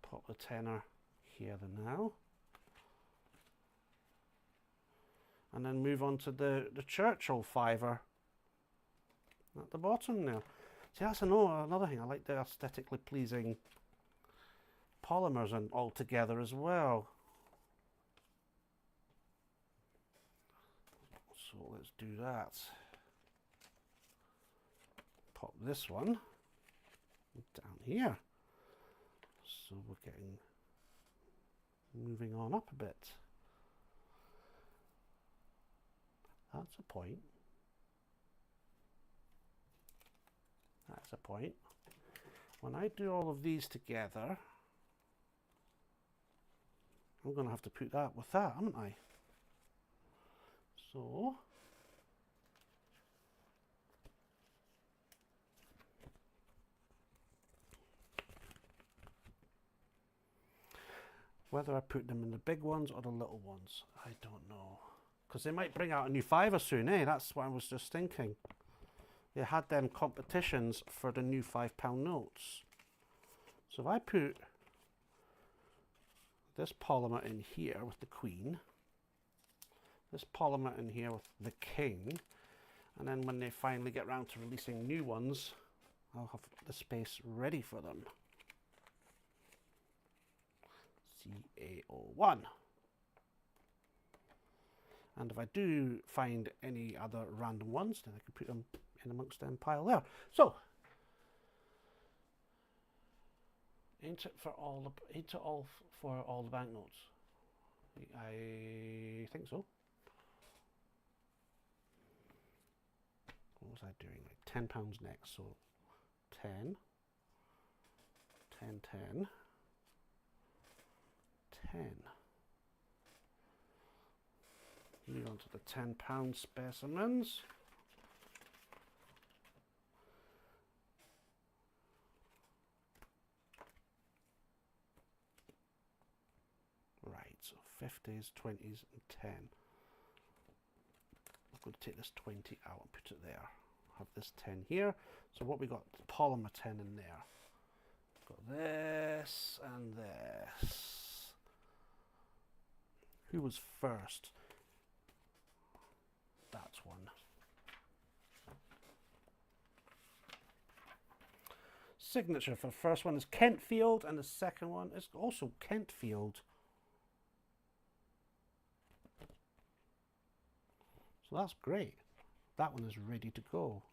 Pop the tenner here now. And then move on to the Churchill fiver at the bottom now. See, that's another thing. I like the aesthetically pleasing polymers and all together as well. So let's do that. Pop this one down here. So we're getting moving on up a bit. That's a point. That's a point. When I do all of these together, I'm going to have to put that with that, haven't I? So, whether I put them in the big ones or the little ones, I don't know. Because they might bring out a new fiver soon, eh? That's what I was just thinking. They had them competitions for the new £5 notes. So if I put this polymer in here with the Queen, this polymer in here with the King, and then when they finally get round to releasing new ones, I'll have the space ready for them. CA01. And if I do find any other random ones, then I can put them in amongst them pile there. So, ain't it for all the banknotes? I think so. What was I doing? Like £10 next, so 10, 10, 10, 10. Move on to the £10 specimens. 50s, 20s, and 10. I'm going to take this 20 out and put it there. Have this 10 here. So what we got? Polymer 10 in there. Got this and this. Who was first? That's one. Signature for the first one is Kentfield, and the second one is also Kentfield. So that's great. That one is ready to go.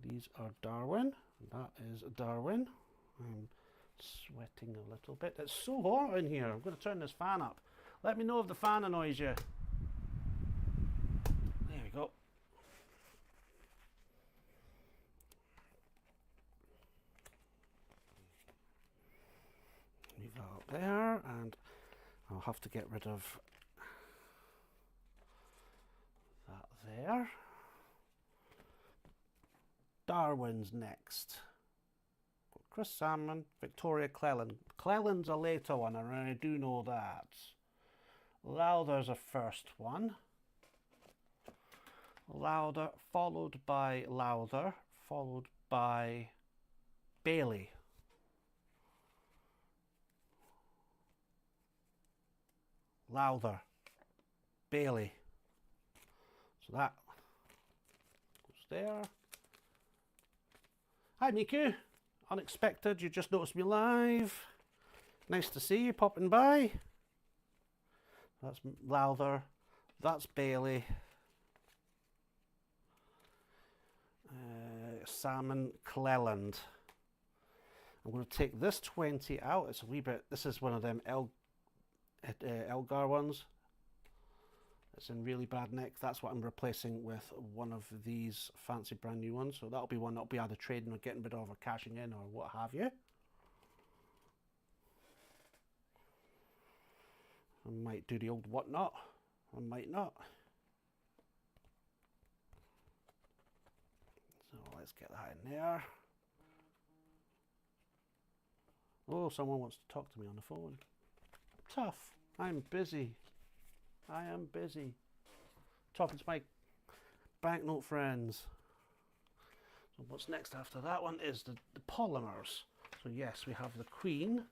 These are Darwin. That is Darwin. I'm sweating a little bit. It's so hot in here. I'm going to turn this fan up. Let me know if the fan annoys you. There we go. Leave that up there, and I'll have to get rid of that there. Darwin's next. Chris Salmon, Victoria Cleland. Cleland's a later one, and I do know that. Lowther's a first one. Lowther, followed by Lowther, followed by Bailey. Lowther, Bailey. So that goes there. Hi Miku, unexpected, you just noticed me live. Nice to see you popping by. That's Lowther, that's Bailey. Salmon Cleland. I'm going to take this 20 out. It's a wee bit, this is one of them Elgar ones. It's in really bad nick. That's what I'm replacing with one of these fancy brand new ones. So that'll be one that'll be either trading or getting rid of or cashing in or what have you. I might do the old whatnot. I might not. So let's get that in there. Oh, someone wants to talk to me on the phone. Tough. I'm busy. I am busy. Talking to my banknote friends. So what's next after that one is the polymers. So yes, we have the Queen.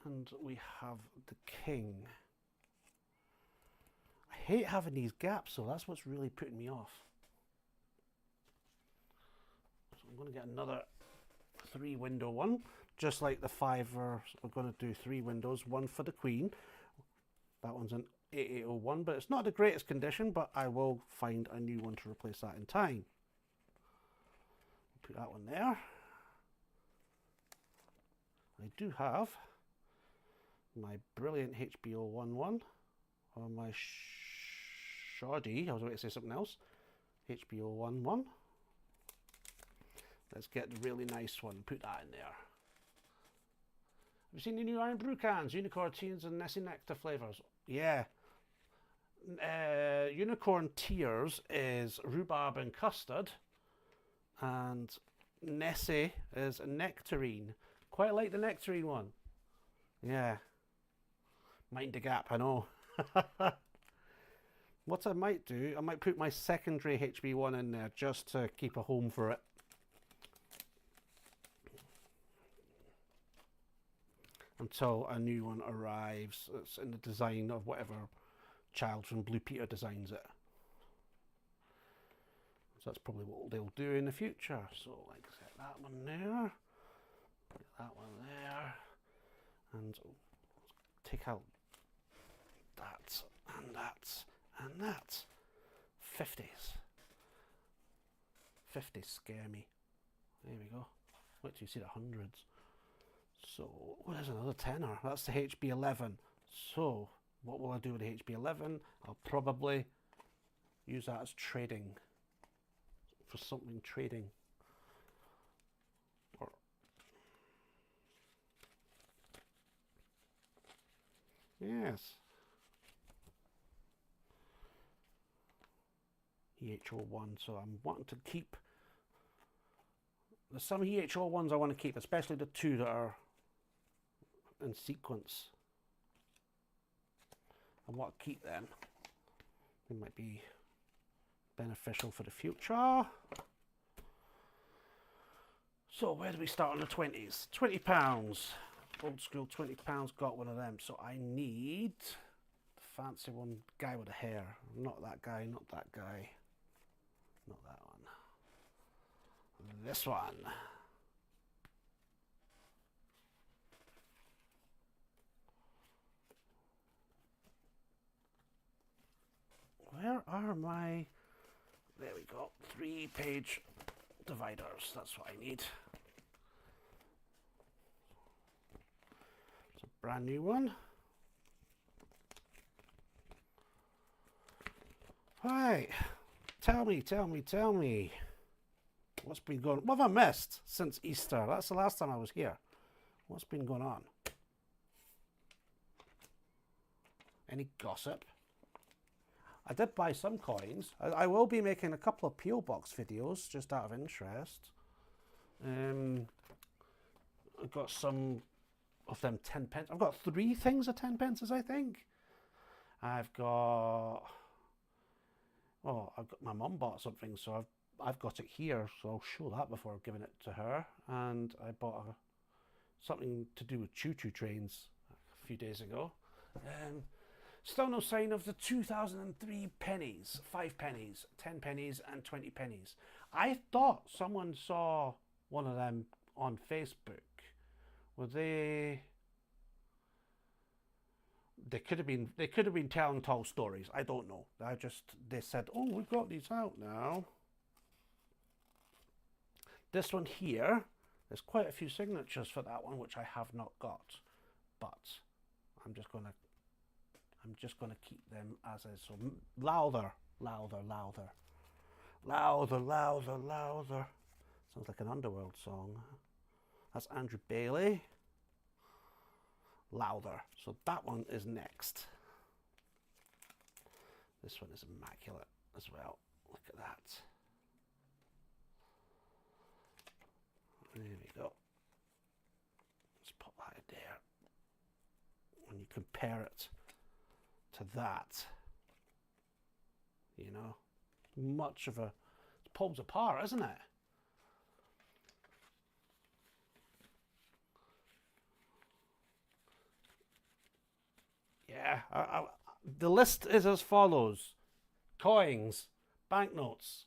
And we have the King. I hate having these gaps, so that's what's really putting me off. So I'm going to get another 3-window one. Just like the Fiver, we're going to do 3 windows. One for the Queen. That one's an 8801, but it's not the greatest condition, but I will find a new one to replace that in time. Put that one there. I do have my brilliant HBO11 or my shoddy, I was going to say something else, HBO11. Let's get the really nice one, put that in there. Have you seen the new Iron Brew cans? Unicorn Tears and Nessie Nectar flavours. Yeah. Unicorn Tears is rhubarb and custard. And Nessie is a nectarine. Quite like the nectarine one. Yeah. Mind the gap, I know. What I might do, I might put my secondary HB1 in there just to keep a home for it. Until a new one arrives. It's in the design of whatever child from Blue Peter designs it. So that's probably what they'll do in the future. So like I said, that one there, put that one there, and take out that and that and that. 50s. 50s scare me. There we go. Wait till you see the hundreds. So, well, there's another tenner. That's the HB11. So, what will I do with the HB11? I'll probably use that as trading. For something trading. Or yes. EH01. So, I'm wanting to keep. There's some EH01s I want to keep, especially the 2 that are in sequence. I want to keep them. They might be beneficial for the future. So where do we start on the 20s? £20. Old school £20, got one of them. So I need the fancy one, guy with the hair. Not that guy, not that guy. Not that one. This one. Where are my... There we go. 3-page dividers. That's what I need. It's a brand new one. Right. Tell me. What's been going on? What have I missed since Easter? That's the last time I was here. What's been going on? Any gossip? I did buy some coins. I will be making a couple of P.O. Box videos, just out of interest. I've got some of them 10 pence. I've got 3 things of 10 pences, I think. I've got... Oh, my mum bought something, so I've got it here, so I'll show that before giving it to her. And I bought something to do with choo-choo trains a few days ago. Still no sign of the 2003 pennies, 5 pennies, 10 pennies and 20 pennies. I thought someone saw one of them on Facebook. Were they could have been telling tall stories. I don't know. They said, "Oh, we've got these out now." This one here, there's quite a few signatures for that one, which I have not got, but I'm just gonna keep them as is. So louder. Sounds like an Underworld song. That's Andrew Bailey. Louder. So that one is next. This one is immaculate as well. Look at that. There we go. Let's pop that in there. When you compare it to that, you know, much of a... It's poles apart, isn't it? Yeah, the list is as follows. Coins, banknotes.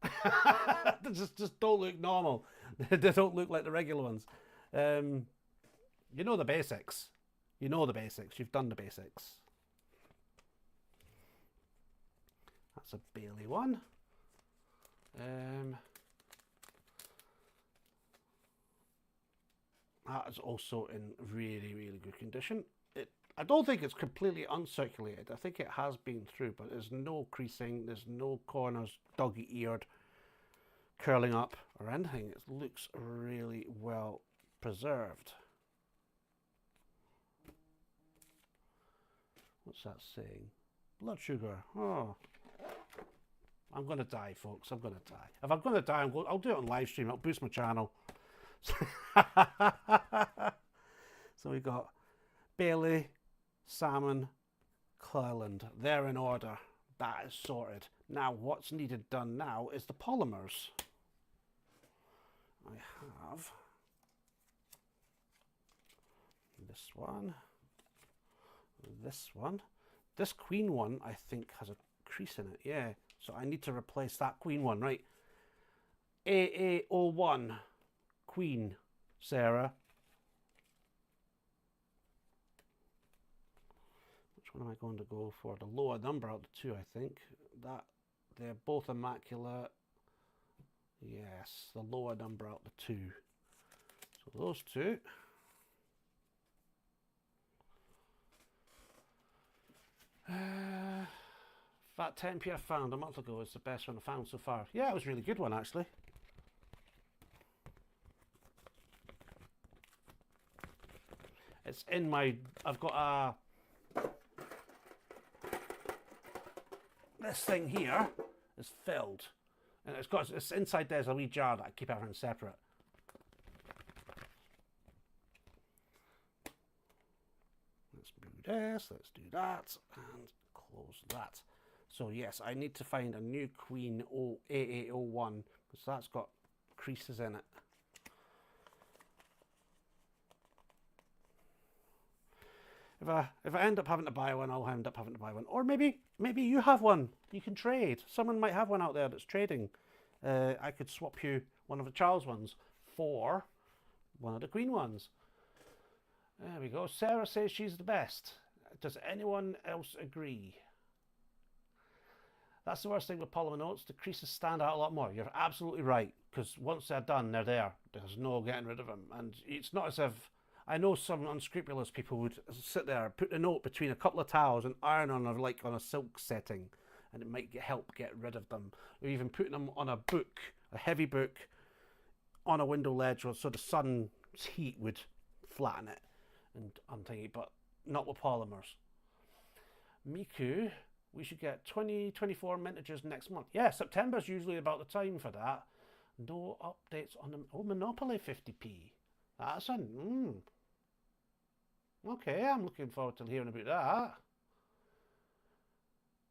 They just don't look normal. They don't look like the regular ones. You know the basics. You know the basics. You've done the basics. That's a Bailey one. That is also in really, really good condition. I don't think it's completely uncirculated. I think it has been through, but there's no creasing, there's no corners doggy-eared, curling up or anything. It looks really well preserved. What's that saying? Blood sugar. Oh, I'm going to die, folks. I'm going to die. If I'm going to die, I'll do it on live stream. I'll boost my channel. So we got Bailey, Salmon, Cleland. They're in order. That is sorted. Now, what's needed done now is the polymers. I have this one, this one. This Queen one, I think, has a crease in it. Yeah. So I need to replace that Queen one, right? AA01 Queen, Sarah. Which one am I going to go for? The lower number out of the two, I think. They're both immaculate. Yes, the lower number out of the two. So those two. That 10p I found a month ago is the best one I found so far. Yeah, it was a really good one, actually. It's in my... I've got a... This thing here is filled. And it's inside there's a wee jar that I keep everything separate. this, let's do that, and close that. So yes, I need to find a new Queen A801 because that's got creases in it. If I end up having to buy one, I'll end up having to buy one. Or maybe you have one. You can trade. Someone might have one out there that's trading. I could swap you one of the Charles ones for one of the Queen ones. There we go. Sarah says she's the best. Does anyone else agree? That's the worst thing with polymer notes. The creases stand out a lot more. You're absolutely right. Because once they're done, they're there. There's no getting rid of them. And it's not as if... I know some unscrupulous people would sit there, put the note between a couple of towels and iron on a silk setting. And it might help get rid of them. Or even putting them on a book, a heavy book, on a window ledge so the sun's heat would flatten it and unthingy, but not with polymers. Miku, we should get 2024 mintages next month. Yeah, September's usually about the time for that. No updates on them. Oh, Monopoly 50p. That's a... Okay, I'm looking forward to hearing about that.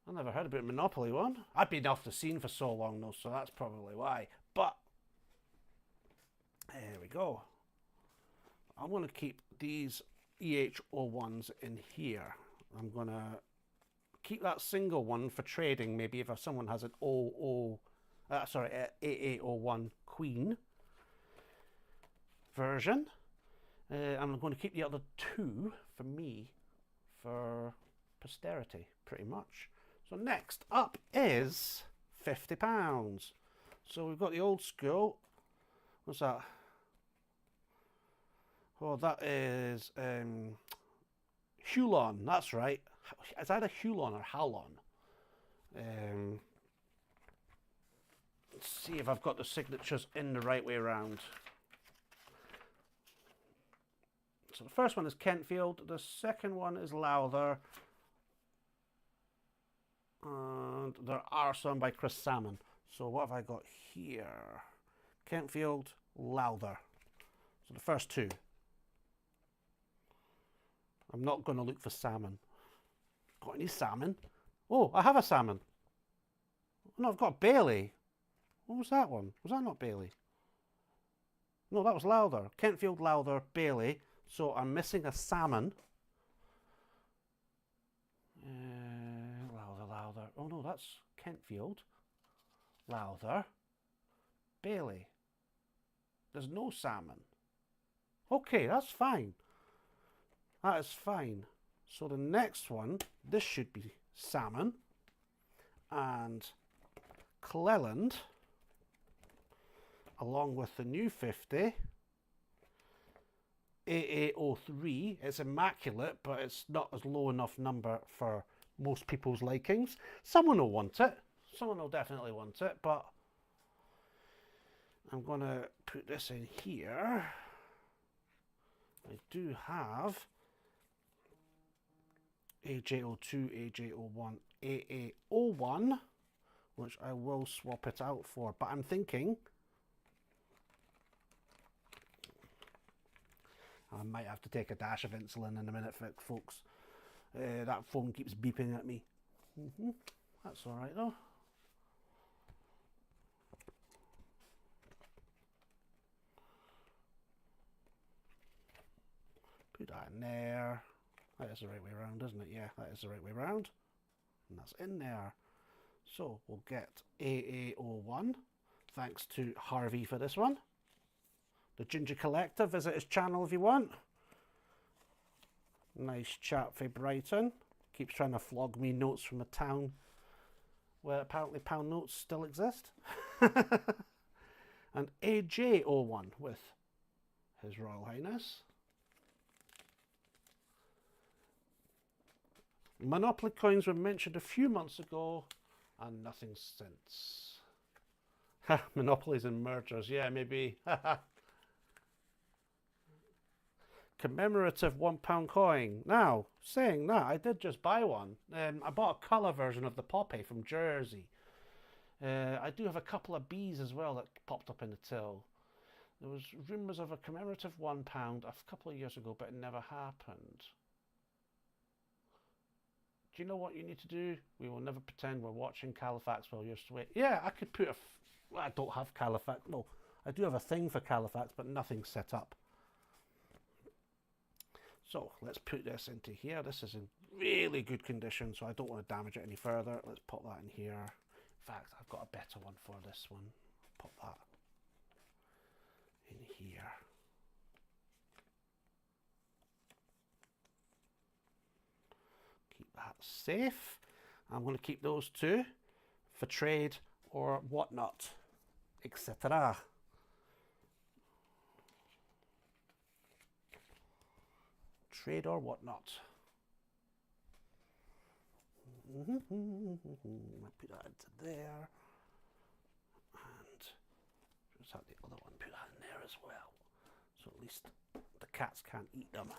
I never heard about Monopoly one. I've been off the scene for so long though, so that's probably why. But there we go. I'm going to keep these EH01s in here. I'm going to keep that single one for trading. Maybe if someone has an A801 Queen version. I'm going to keep the other two for me for posterity, pretty much. So next up is £50. So we've got the old school. What's that? Oh, that is Hulon. That's right. It's either Hulon or Halon. Let's see if I've got the signatures in the right way around. So the first one is Kentfield. The second one is Lowther. And there are some by Chris Salmon. So what have I got here? Kentfield, Lowther. So the first two. I'm not going to look for salmon. Got any salmon? Oh, I have a salmon. No, I've got Bailey. What was that one? Was that not Bailey? No, that was Lowther. Kentfield, Lowther, Bailey. So I'm missing a salmon. Lowther. Oh no, that's Kentfield. Lowther. Bailey. There's no salmon. Okay, that's fine. That is fine. So the next one, this should be salmon. And Cleland, along with the new 50. AA03. It's immaculate, but it's not as low enough number for most people's likings. Someone will want it. Someone will definitely want it, but I'm going to put this in here. I do have AJ02, AJ01, AA01, which I will swap it out for, but I'm thinking I might have to take a dash of insulin in a minute, folks. That phone keeps beeping at me. That's all right though. Put that in there. That is the right way around, isn't it? Yeah, that is the right way around. And that's in there. So we'll get AA01. Thanks to Harvey for this one. The Ginger Collector, visit his channel if you want. Nice chap for Brighton. Keeps trying to flog me notes from a town where apparently pound notes still exist. And AJ01 with His Royal Highness. Monopoly coins were mentioned a few months ago and nothing since. Monopolies and mergers, yeah, maybe. Commemorative £1 coin. Now, saying that, I did just buy one. I bought a colour version of the Poppy from Jersey. I do have a couple of bees as well that popped up in the till. There was rumours of a commemorative £1 a couple of years ago, but it never happened. you know what you need to do? We will never pretend we're watching Califax while you're sweating. Yeah, I could put a... Well, I don't have Califax. Well, I do have a thing for Califax, but nothing's set up. So let's put this into here. This is in really good condition, so I don't want to damage it any further. Let's pop that in here. In fact, I've got a better one for this one. Pop that in here. Keep that safe. I'm going to keep those two for trade or whatnot, etc. Trade or whatnot. I'll put that into there. And just have the other one, put that in there as well. So at least the cats can't eat them.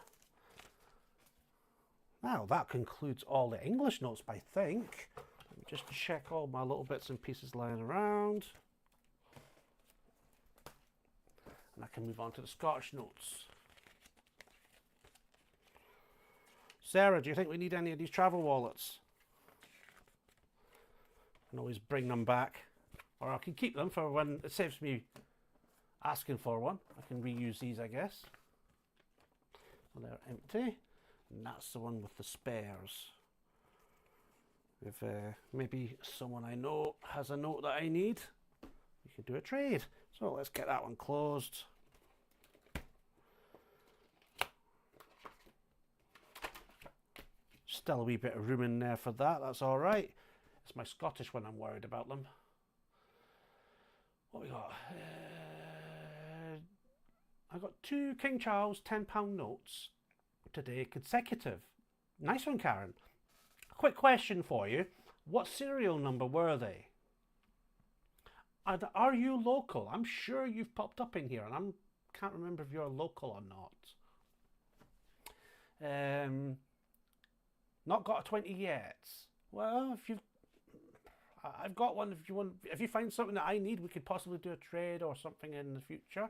Now that concludes all the English notes, I think. Let me just check all my little bits and pieces lying around. And I can move on to the Scottish notes. Sarah, do you think we need any of these travel wallets? I can always bring them back. Or I can keep them for when it saves me asking for one. I can reuse these, I guess. So they're empty. And that's the one with the spares. If maybe someone I know has a note that I need, we could do a trade. So let's get that one closed. Still a wee bit of room in there for that, that's all right. It's my Scottish one I'm worried about them. What we got? I got 2 King Charles £10 notes today, consecutive. Nice one, Karen. Quick question for you. What serial number were they? Are you local? I'm sure you've popped up in here, and I can't remember if you're local or not. Not got a 20 yet. Well, I've got one. If you want, if you find something that I need, we could possibly do a trade or something in the future.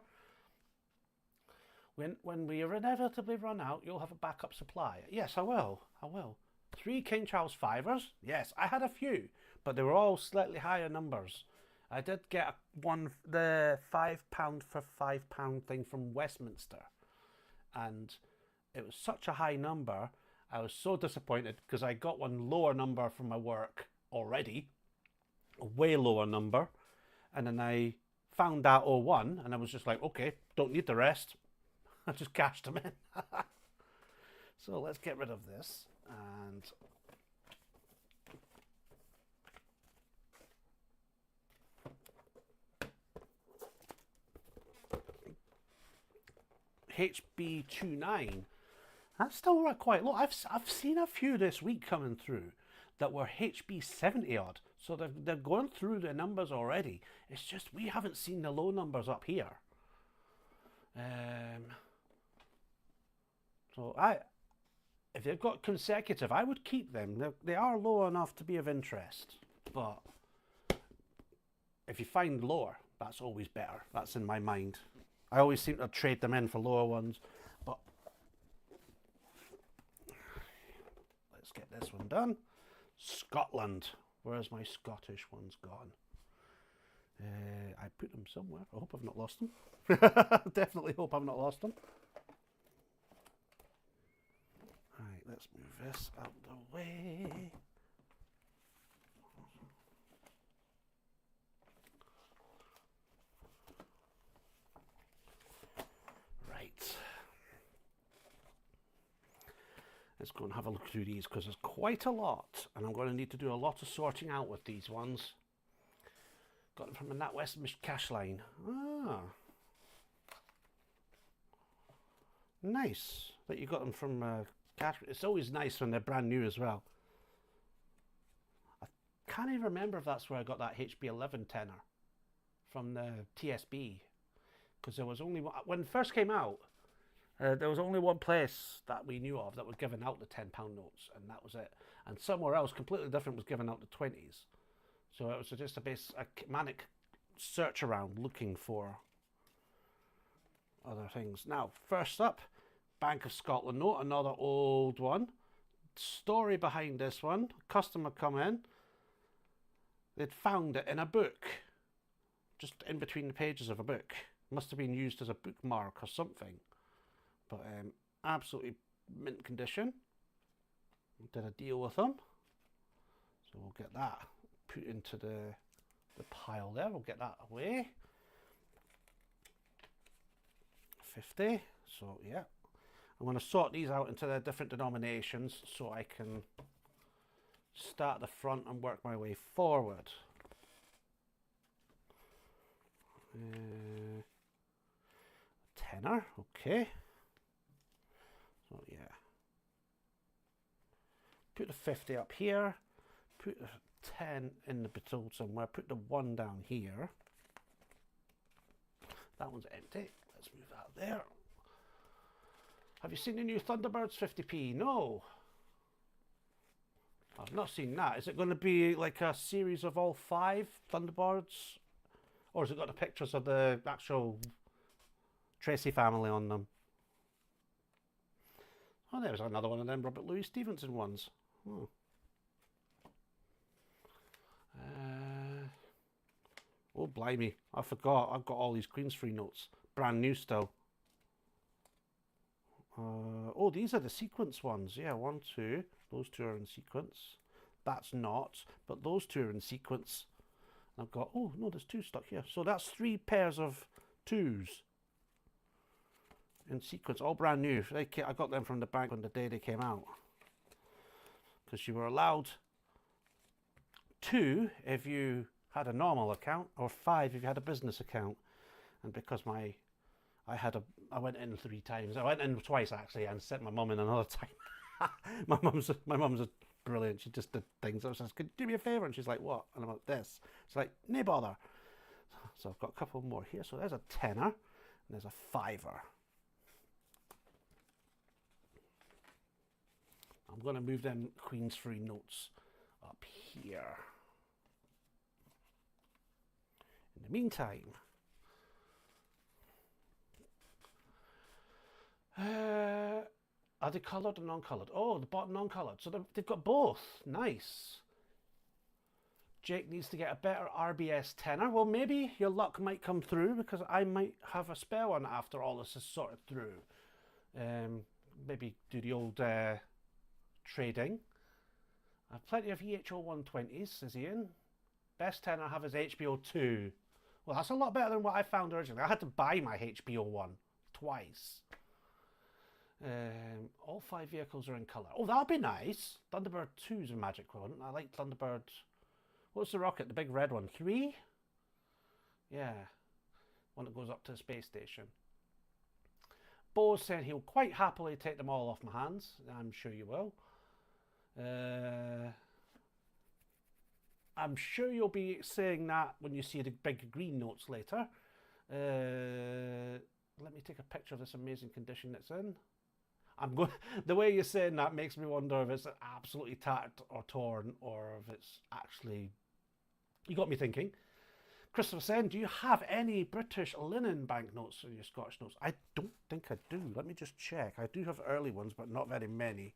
When we inevitably run out, you'll have a backup supply. Yes, I will. 3 King Charles Fivers. Yes, I had a few, but they were all slightly higher numbers. I did get the £5 for £5 thing from Westminster, and it was such a high number. I was so disappointed because I got one lower number from my work already, a way lower number, and then I found that 01 and I was just like, okay, don't need the rest. I just cashed them in. So let's get rid of this and HB29. That's still quite low. I've seen a few this week coming through that were HB 70 odd. So they're going through the numbers already. It's just we haven't seen the low numbers up here. So if they've got consecutive, I would keep them. They are low enough to be of interest. But if you find lower, that's always better. That's in my mind. I always seem to trade them in for lower ones. But let's get this one done. Scotland. Where's my Scottish ones gone? I put them somewhere. I hope I've not lost them. Definitely hope I've not lost them. Right, let's move this out the way. Right. Let's go and have a look through these because there's quite a lot, and I'm going to need to do a lot of sorting out with these ones. Got them from the NatWest cash line. Ah. Nice that you got them from cash. It's always nice when they're brand new as well. I can't even remember if that's where I got that HB11 tenner from the TSB, because there was only one, when it first came out, there was only one place that we knew of that was giving out the £10 notes, and that was it. And somewhere else completely different was giving out the 20s. So it was just a manic search around looking for other things. Now, first up, Bank of Scotland note, another old one. story behind this one. A customer come in. They'd found it in a book. Just in between the pages of a book. Must have been used as a bookmark or something. But absolutely mint condition. Did a deal with them. So we'll get that put into the pile there. We'll get that away. 50. So yeah. I'm going to sort these out into their different denominations so I can start at the front and work my way forward. Tenner, okay. So yeah. Put the 50 up here. Put the 10 in the bottle somewhere. Put the 1 down here. That one's empty. Let's move that there. Have you seen the new Thunderbirds 50p? No. I've not seen that. Is it going to be like a series of all 5 Thunderbirds? Or has it got the pictures of the actual Tracy family on them? Oh, there's another one of them Robert Louis Stevenson ones. Oh. Oh, blimey. I forgot. I've got all these Queensfree notes. Brand new still. Oh, these are the sequence ones. Yeah, 1, 2. Those 2 are in sequence. That's not. But those 2 are in sequence. I've got, oh, no, there's 2 stuck here. So that's 3 pairs of 2s in sequence. All brand new. I got them from the bank on the day they came out. Because you were allowed 2 if you had a normal account, or 5 if you had a business account. And because I went in 3 times. I went in twice actually, and sent my mum in another time. my mum's brilliant. She just did things. I was like, "Could you do me a favour?" And she's like, "What?" And I'm like, "This." It's like, "No bother." So I've got a couple more here. So there's a tenner, and there's a 5er. I'm going to move them Queensfree notes up here. In the meantime, are they coloured or non-coloured? Oh, the bottom non-coloured. So they've got both. Nice. Jake needs to get a better RBS tenner. Well, maybe your luck might come through, because I might have a spare one after all this is sorted through. Maybe do the old trading. I have plenty of EHO 120s, says Ian. Best tenner I have is HBO 2. Well, that's a lot better than what I found originally. I had to buy my HBO 1 twice. All 5 vehicles are in colour. Oh, that'll be nice. Thunderbird 2 is a magic one. I like Thunderbird. What's the rocket? The big red one? 3? Yeah. One that goes up to the space station. Bo said he'll quite happily take them all off my hands. I'm sure you will. I'm sure you'll be saying that when you see the big green notes later. Let me take a picture of this amazing condition it's in. The way you're saying that makes me wonder if it's absolutely tattered or torn, or if it's actually... You got me thinking. Christopher saying, do you have any British linen banknotes in your Scottish notes? I don't think I do. Let me just check. I do have early ones, but not very many.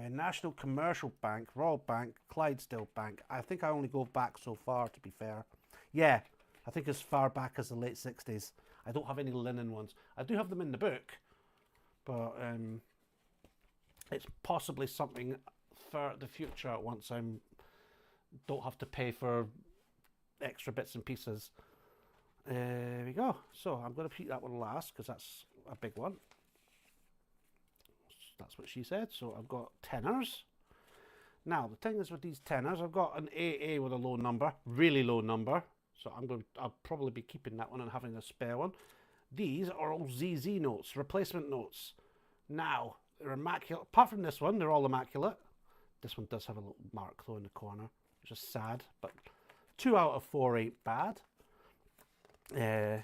National Commercial Bank, Royal Bank, Clydesdale Bank. I think I only go back so far, to be fair. Yeah, I think as far back as the late 60s. I don't have any linen ones. I do have them in the book, but it's possibly something for the future once I don't have to pay for extra bits and pieces. There we go. So I'm going to keep that one last, because that's a big one. That's what she said. So I've got tenors. Now the thing is with these tenors, I've got an AA with a low number, really low number. So I'll probably be keeping that one and having a spare one. These are all ZZ notes, replacement notes. Now they're immaculate. Apart from this one, they're all immaculate. This one does have a little mark though in the corner, which is sad, but 2 out of 4 ain't bad. I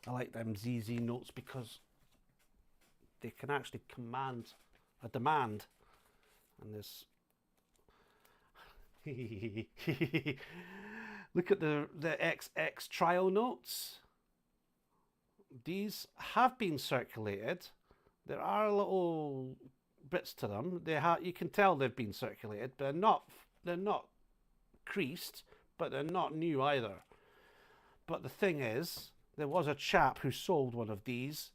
like them ZZ notes because they can actually command a demand. And this, look at the XX trial notes. These have been circulated. There are little bits to them. You can tell they've been circulated. They're not creased, but they're not new either. But the thing is, there was a chap who sold one of these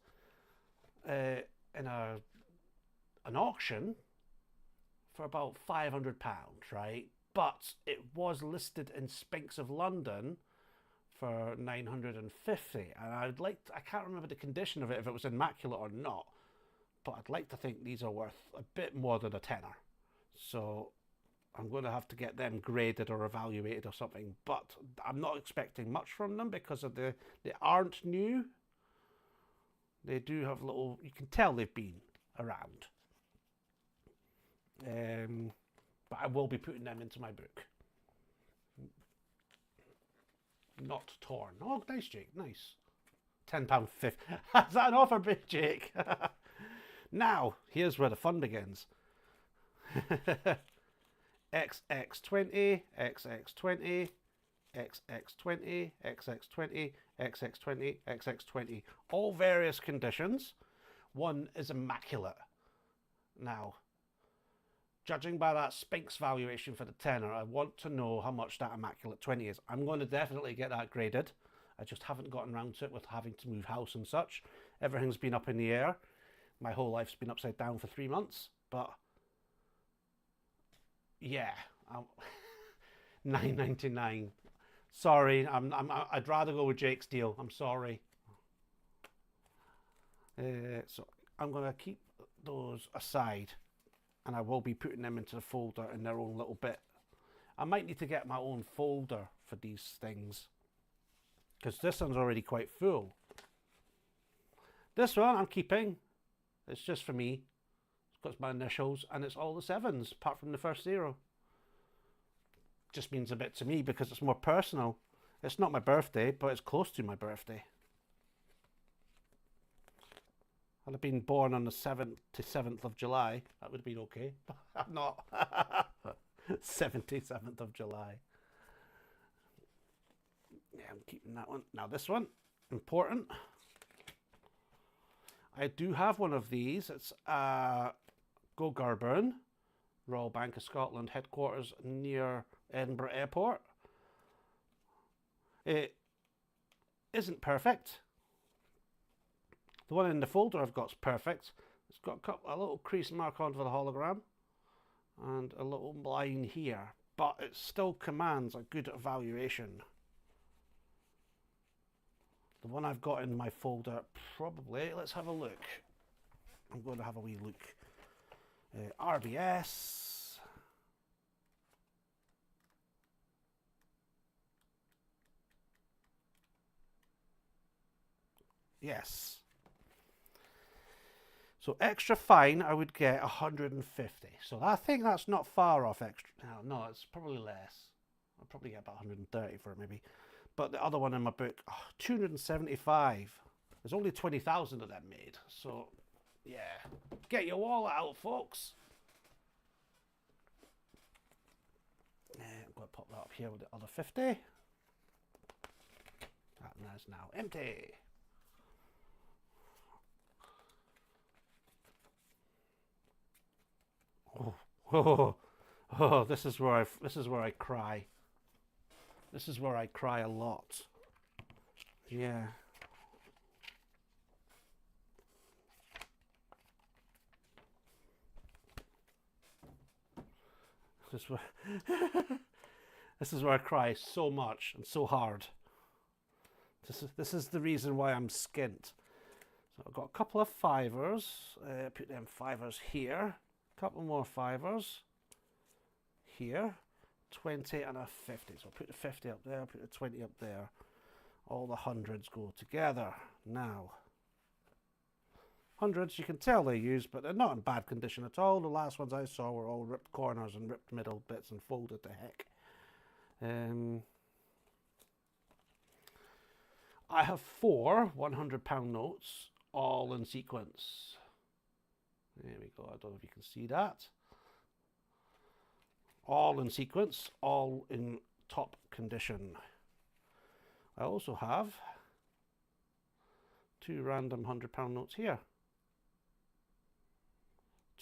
in an auction for about £500, right? But it was listed in Spinks of London for 950, and I can't remember the condition of it, if it was immaculate or not, but I'd like to think these are worth a bit more than a tenner. So I'm going to have to get them graded or evaluated or something, but I'm not expecting much from them because they aren't new. They do have little, you can tell they've been around. But I will be putting them into my book. Not torn. Oh, nice, Jake. Nice. £10.50. Is that an offer bid, Jake? Now, here's where the fun begins. XX20, XX20, XX20, XX20, XX20, XX20. All various conditions. One is immaculate. Now, judging by that Spinks valuation for the tenner, I want to know how much that immaculate 20 is. I'm going to definitely get that graded. I just haven't gotten around to it with having to move house and such. Everything's been up in the air. My whole life's been upside down for 3 months. But yeah, $9.99. Sorry, I'd rather go with Jake's deal. I'm sorry. So I'm going to keep those aside, and I will be putting them into the folder in their own little bit. I might need to get my own folder for these things, because this one's already quite full. This one I'm keeping. It's just for me. It's got my initials, and it's all the 7s, apart from the first 0. Just means a bit to me because it's more personal. It's not my birthday, but it's close to my birthday. I'd have been born on the 7th of July. That would have been okay. But I'm not. 77th of July. Yeah, I'm keeping that one. Now this one, important. I do have one of these. It's Go Garburn, Royal Bank of Scotland headquarters near Edinburgh Airport. It isn't perfect. The one in the folder I've got is perfect. It's got a little crease mark on for the hologram and a little line here, but it still commands a good evaluation. The one I've got in my folder, probably, let's have a look. I'm going to have a wee look. RBS. Yes. So extra fine, I would get 150. So I think that's not far off extra. No, it's probably less. I'll probably get about 130 for it maybe. But the other one in my book, 275. There's only 20,000 of them made. So, yeah. Get your wallet out, folks. I'm going to pop that up here with the other 50. That is now empty. Oh, this is where I cry. This is where I cry a lot. Yeah. This is where I cry so much and so hard. This is the reason why I'm skint. So I've got a couple of 5s. Put them 5s here. A couple more 5s here. 20 and a 50. So I'll put the 50 up there, put the 20 up there. All the 100s go together. Now, 100s you can tell they're used, but they're not in bad condition at all. The last ones I saw were all ripped corners and ripped middle bits and folded to heck. I have 4 £100 notes, all in sequence. There we go. I don't know if you can see that. All in sequence, all in top condition. I also have 2 random £100 notes here.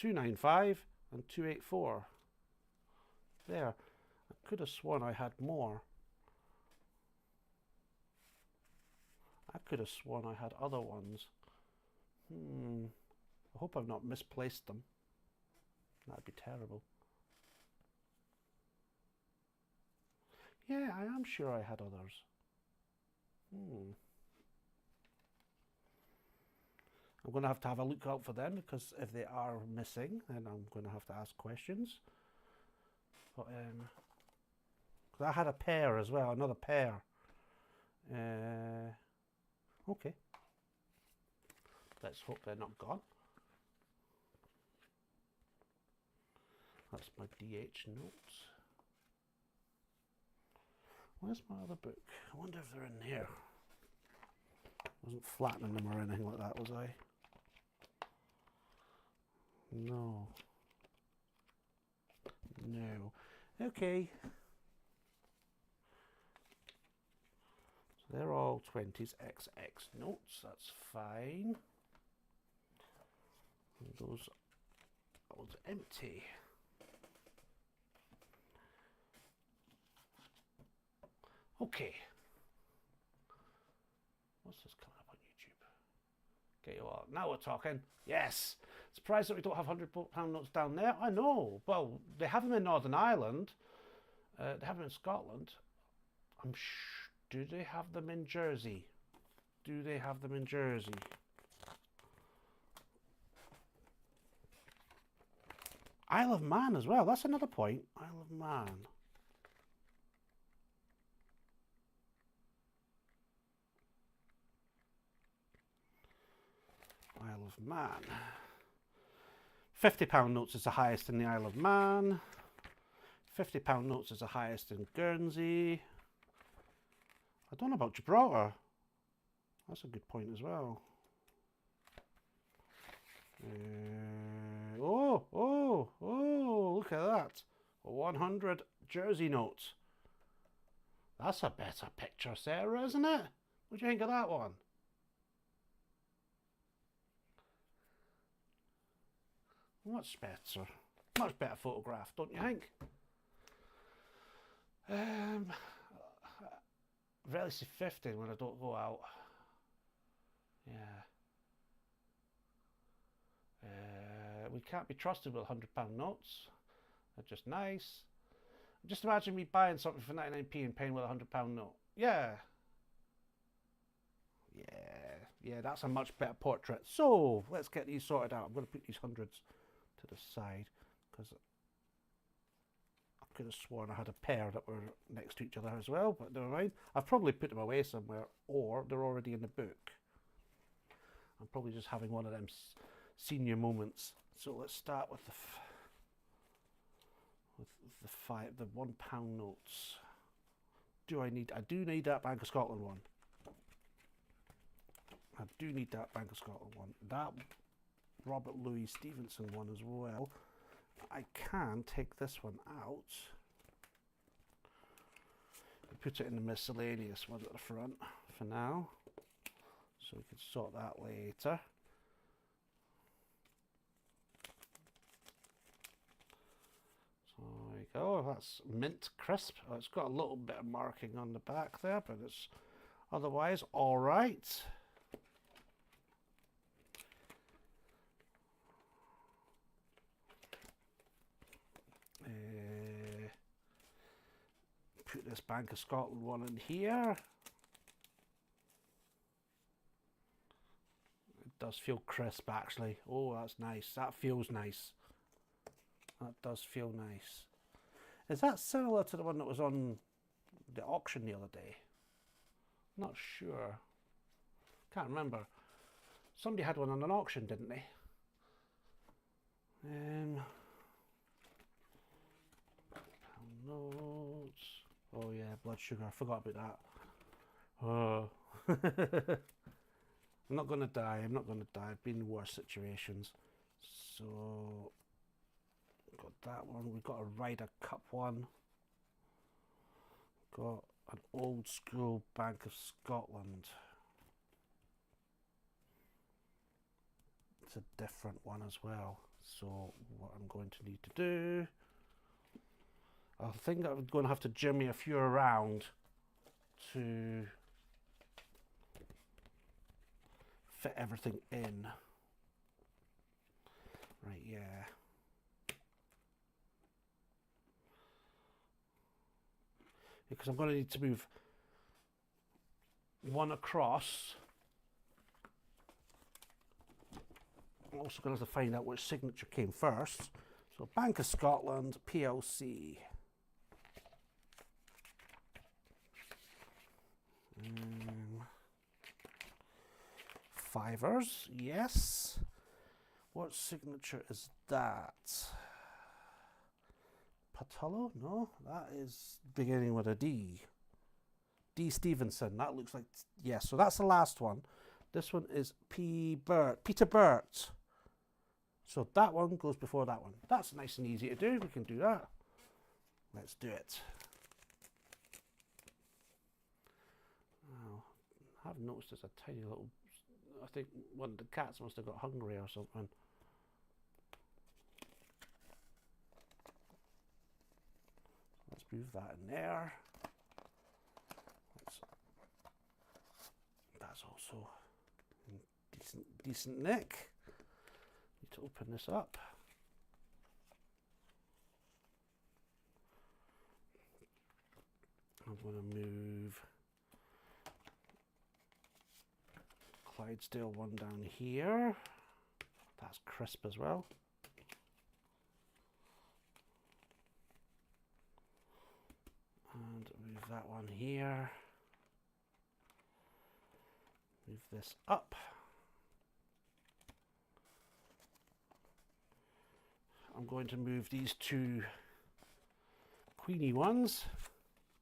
295 and 284. There. I could have sworn I had more. I could have sworn I had other ones. I hope I've not misplaced them. That'd be terrible. Yeah, I am sure I had others. I'm going to have a look out for them, because if they are missing, then I'm going to have to ask questions. But cause I had a pair as well, another pair. Okay. Let's hope they're not gone. That's my DH notes. Where's my other book? I wonder if they're in here. I wasn't flattening them or anything like that, was I? No. No. Okay. So they're all 20s XX notes. That's fine. And those are empty. Okay. What's this coming up on YouTube? Okay, well, now we're talking. Yes. Surprised that we don't have £100 notes down there. I know. Well, they have them in Northern Ireland. They have them in Scotland. Do they have them in Jersey? Do they have them in Jersey? Isle of Man as well. That's another point. Isle of Man. Isle of Man. £50 notes is the highest in the Isle of Man. £50 notes is the highest in Guernsey. I don't know about Gibraltar. That's a good point as well. Oh, look at that. 100 Jersey notes. That's a better picture, Sarah, isn't it? What do you think of that one? Much better. Much better photograph, don't you think? Relative 50 when I don't go out. Yeah. We can't be trusted with £100 notes. They're just nice. Just imagine me buying something for 99p and paying with a £100 note. Yeah. Yeah, that's a much better portrait. So, let's get these sorted out. I'm going to put these hundreds to the side, because I could have sworn I had a pair that were next to each other as well, but never mind. I've probably put them away somewhere, or they're already in the book. I'm probably just having one of them senior moments. So let's start with the £1 notes. I do need that Bank of Scotland one. I do need that Bank of Scotland one. That Robert Louis Stevenson one as well. I can take this one out and put it in the miscellaneous one at the front for now, so we can sort that later. So there you go. That's mint crisp. Oh, it's got a little bit of marking on the back there, but it's otherwise all right. Put this Bank of Scotland one in here. It does feel crisp, actually. Oh, that's nice. That feels nice. That does feel nice. Is that similar to the one that was on the auction the other day? Not sure. Can't remember. Somebody had one on an auction, didn't they? Notes. Oh yeah, blood sugar. I forgot about that. Oh. I'm not gonna die. I'm not gonna die. I've been in worse situations. So got that one. We've got a Ryder Cup one. Got an old school Bank of Scotland. It's a different one as well. So what I'm going to need to do, I think I'm going to have to jimmy a few around to fit everything in. Right, yeah. Because I'm going to need to move one across. I'm also going to have to find out which signature came first. So Bank of Scotland, PLC. Fivers, yes. What signature is that? Patullo? No, that is beginning with a D. D. Stevenson. That looks like, yes. So that's the last one. This one is Peter Burt. So that one goes before that one. That's nice and easy to do. We can do that. Let's do it. Oh, I've noticed there's a tiny little, I think one of the cats must have got hungry or something. Let's move that in there. That's also in decent nick. Need to open this up. I'm going to move Clydesdale one down here. That's crisp as well. And move that one here. Move this up. I'm going to move these two queenie ones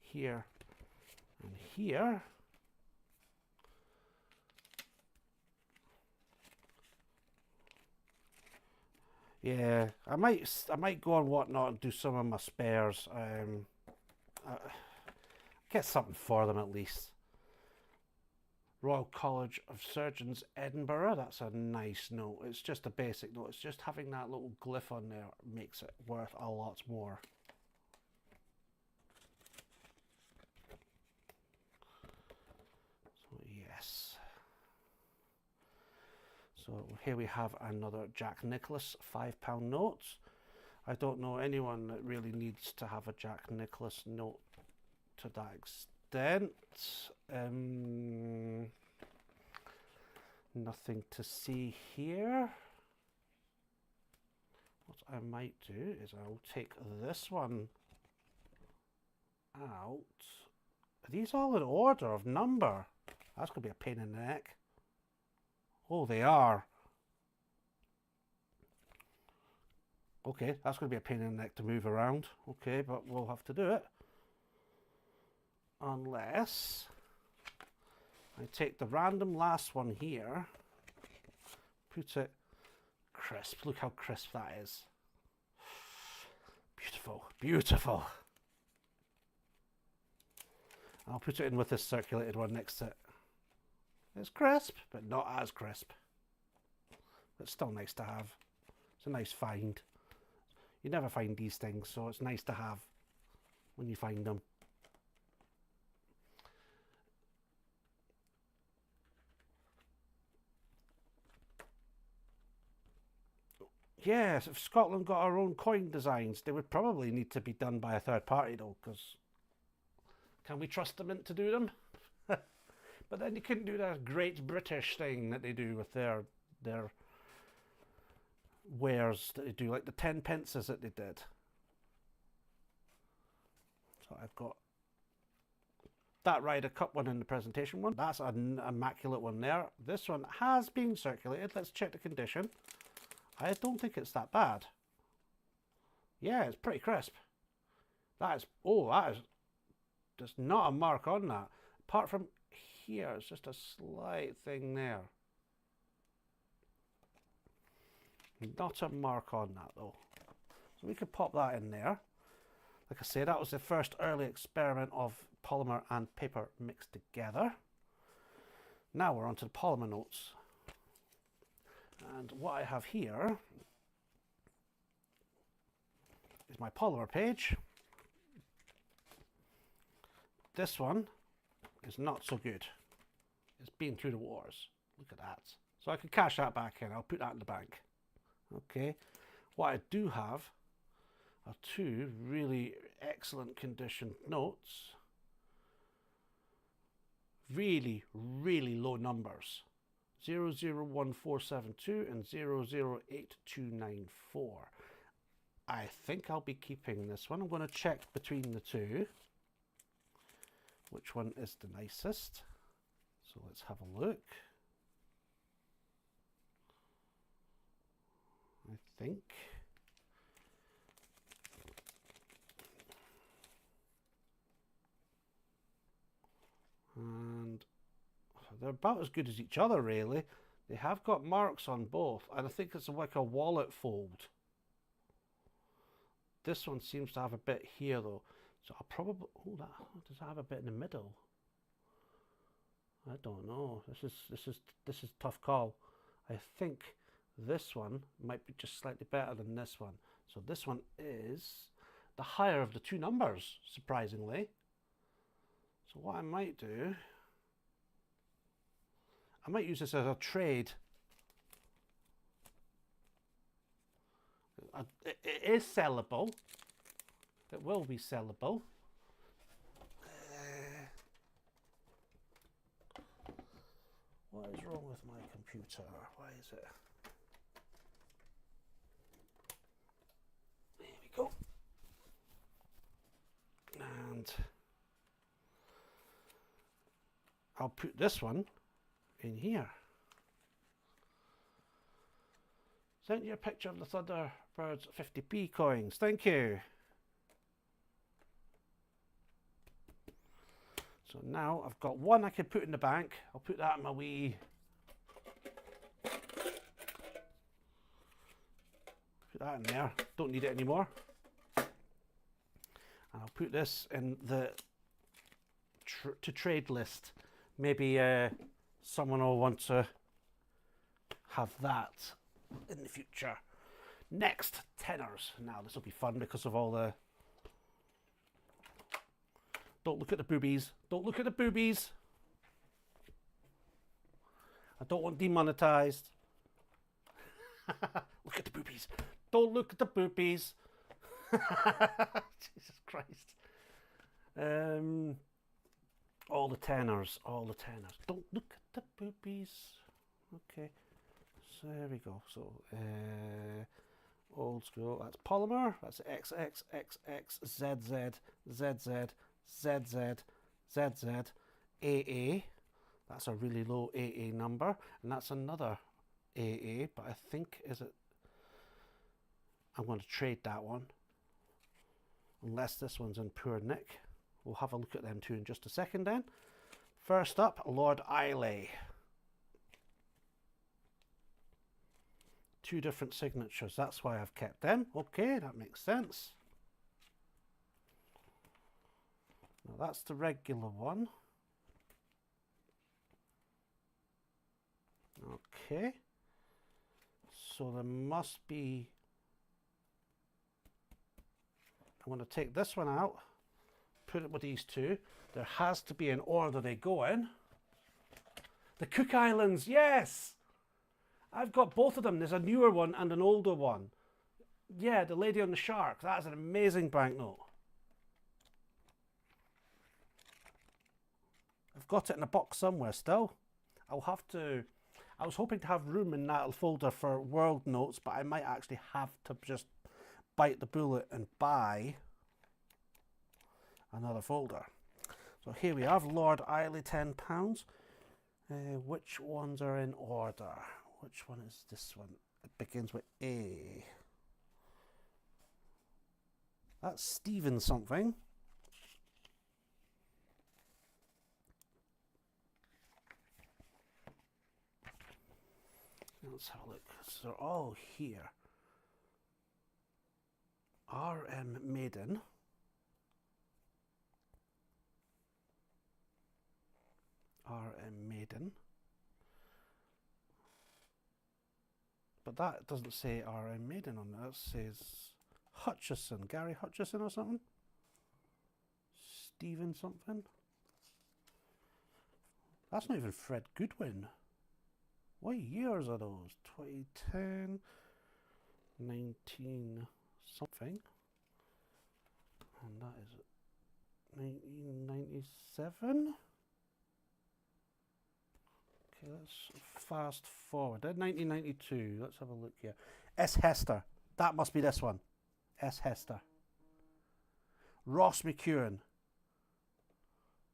here and here. Yeah, I might go on Whatnot and do some of my spares. Get something for them at least. Royal College of Surgeons, Edinburgh. That's a nice note. It's just a basic note. It's just having that little glyph on there makes it worth a lot more. So yes. So here we have another Jack Nicklaus £5 note. I don't know anyone that really needs to have a Jack Nicklaus note to that extent. Nothing to see here. What I might do is I'll take this one out. Are these all in order of number? That's going to be a pain in the neck. Oh, they are. Okay, that's going to be a pain in the neck to move around. Okay, but we'll have to do it. Unless I take the random last one here, put it crisp. Look how crisp that is. Beautiful, beautiful. I'll put it in with this circulated one next to it. It's crisp, but not as crisp. But still nice to have. It's a nice find. You never find these things, so it's nice to have when you find them. Yes, if Scotland got our own coin designs, they would probably need to be done by a third party though, because can we trust them to do them? But then you couldn't do that Great British thing that they do with their wares that they do, like the 10 pences that they did. So I've got that Ryder Cup one in the presentation one. That's an immaculate one there. This one has been circulated. Let's check the condition. I don't think it's that bad. Yeah, it's pretty crisp. That is, oh, that is just not a mark on that. Apart from here, it's just a slight thing there. Not a mark on that though. So we could pop that in there. Like I say, that was the first early experiment of polymer and paper mixed together. Now we're on to the polymer notes. And what I have here is my polymer page. This one is not so good. It's been through the wars. Look at that. So I can cash that back in. I'll put that in the bank. Okay. What I do have are two really excellent condition notes. Really, really low numbers. 001472 and 008294. I think I'll be keeping this one. I'm going to check between the two which one is the nicest. So let's have a look. I think and they're about as good as each other, really. They have got marks on both, and I think it's like a wallet fold. This one seems to have a bit here, though, so I'll probably... Oh, that does that have a bit in the middle? I don't know. This is a tough call. I think this one might be just slightly better than this one. So this one is the higher of the two numbers, surprisingly. So what I might do, I might use this as a trade. It is sellable. It will be sellable. What is wrong with my computer? Why is it? There we go. And I'll put this one in here. Sent you a picture of the Thunderbirds 50p coins. Thank you. So now I've got one I can put in the bank. I'll put that in my wee... Put that in there. Don't need it anymore. And I'll put this in the to trade list. Maybe someone will want to have that in the future. Next, tenors. Now this will be fun because of all the... Don't look at the boobies. Don't look at the boobies. I don't want demonetized. Look at the boobies. Don't look at the boobies. Jesus Christ. All the tenors. All the tenors. Don't look at the boobies. Okay. So there we go. So old school. That's polymer. That's XXXX ZZ ZZ ZZ ZZ AA. That's a really low AA number, and that's another AA, but I think I'm going to trade that one unless this one's in poor nick. We'll have a look at them two in just a second then. First up, Lord Islay. Two different signatures, that's why I've kept them. Okay, that makes sense. Now that's the regular one. Okay. So there must be... I'm going to take this one out, put it with these two. There has to be an order they go in. The Cook Islands, yes! I've got both of them. There's a newer one and an older one. Yeah, the Lady on the Shark. That is an amazing banknote. I've got it in a box somewhere still. I'll have to... I was hoping to have room in that folder for world notes, but I might actually have to just bite the bullet and buy another folder. So here we have Lord Islay £10. Which ones are in order? Which one is this one? It begins with A. That's Stephen something. Let's have a look. So they're all here. RM Maiden. RM Maiden. But that doesn't say RM Maiden on there. It says Hutchison, Gary Hutchison or something? Stephen something? That's not even Fred Goodwin. What years are those? 2010, 19 something. And that is 1997. Okay, let's fast forward. 1992. Let's have a look here. S. Hester. That must be this one. S. Hester. Ross McEwen.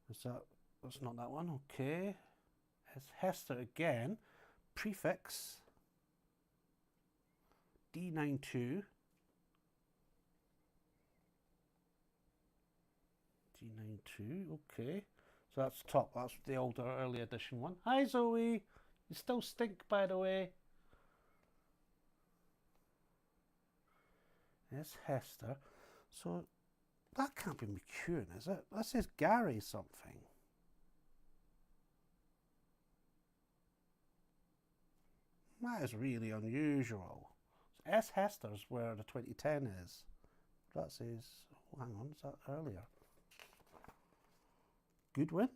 Is that? That's not that one. Okay. S. Hester again. Prefix. D92. D92. Okay. So that's top. That's the older, early edition one. Hi, Zoe. You still stink, by the way. Yes, Hester. So that can't be McEwen, is it? That says Gary something. That is really unusual. S. Hester's where the 2010 is. That says, oh, hang on, is that earlier? Goodwin?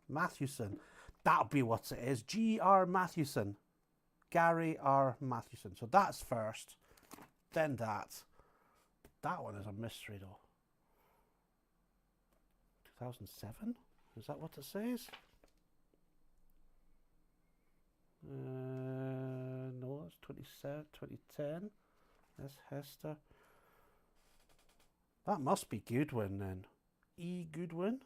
Mathewson. That'll be what it is. G.R. Mathewson. Gary R. Mathewson. So that's first. Then that. That one is a mystery though. 2007? Is that what it says? No, it's 2010. That's Hester. That must be Goodwin then. E. Goodwin?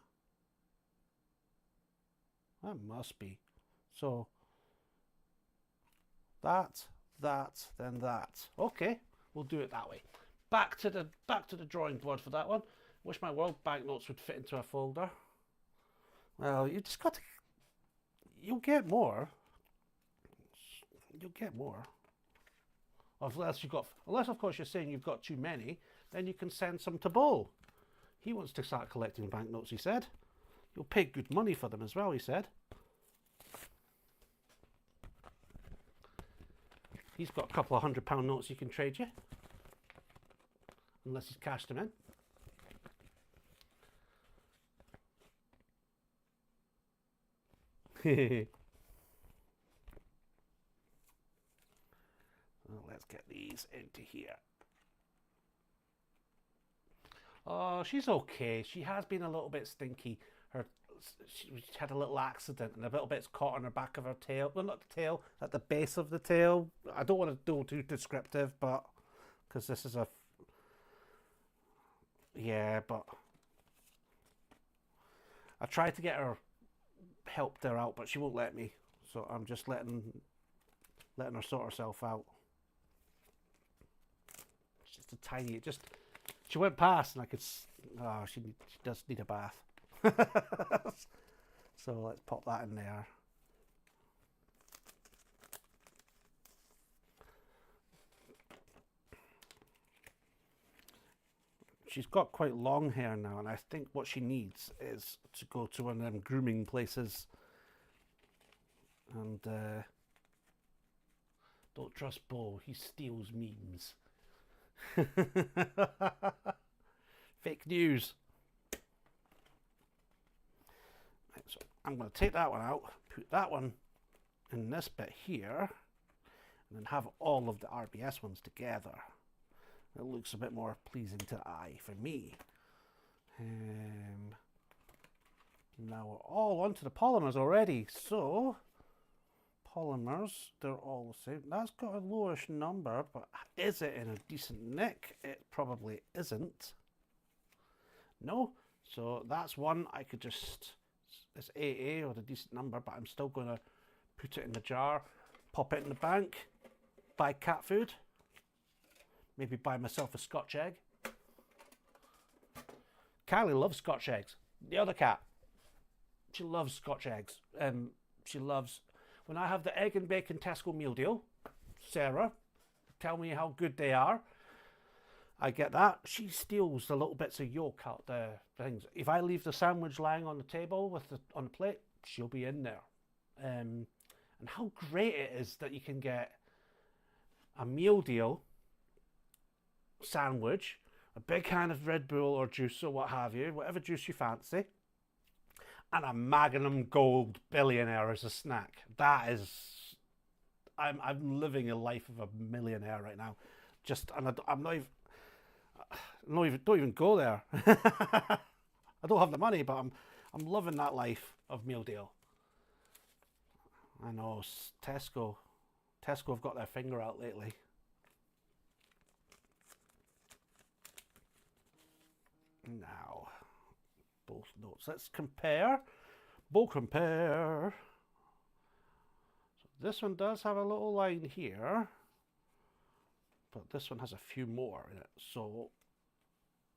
That must be. So that, then that. Okay, we'll do it that way. Back to the drawing board for that one. Wish my world banknotes would fit into a folder. Well, you just got to. You'll get more. You'll get more. Unless of course you're saying you've got too many, then you can send some to Bo. He wants to start collecting banknotes, he said. You'll pay good money for them as well, he said. He's got a couple of £100 notes he can trade you. Unless he's cashed them in. Well, let's get these into here. Oh, she's okay. She has been a little bit stinky. She had a little accident and a little bit's caught on her back of her tail. Well, not the tail, at the base of the tail. I don't want to do too descriptive, but because this is a... Yeah, but I tried to get her, helped her out, but she won't let me. So I'm just letting her sort herself out. It's just a tiny, she went past and I could, oh, she does need a bath. So let's pop that in there. She's got quite long hair now, and I think what she needs is to go to one of them grooming places. And don't trust Bo, he steals memes. Fake news. Right, so I'm going to take that one out, put that one in this bit here, and then have all of the RBS ones together. It looks a bit more pleasing to the eye for me. Now we're all onto the polymers already. So, polymers, they're all the same. That's got a lowish number, but is it in a decent nick? It probably isn't. No. So that's one I could just, it's AA or the decent number, but I'm still going to put it in the jar, pop it in the bank, buy cat food. Maybe buy myself a Scotch egg. Kylie loves Scotch eggs. The other cat, she loves Scotch eggs. She loves, when I have the egg and bacon Tesco meal deal, Sarah, tell me how good they are. I get that. She steals the little bits of yolk out the things. If I leave the sandwich lying on the table on the plate, she'll be in there. And how great it is that you can get a meal deal sandwich a big can of Red Bull or juice or what have you, whatever juice you fancy, and a Magnum Gold Billionaire as a snack. That is, I'm living a life of a millionaire right now. I'm not even, don't even go there. I don't have the money, but I'm loving that life of meal deal. I know Tesco have got their finger out lately. Now, both notes. Let's compare. We'll compare. So this one does have a little line here, but this one has a few more in it. So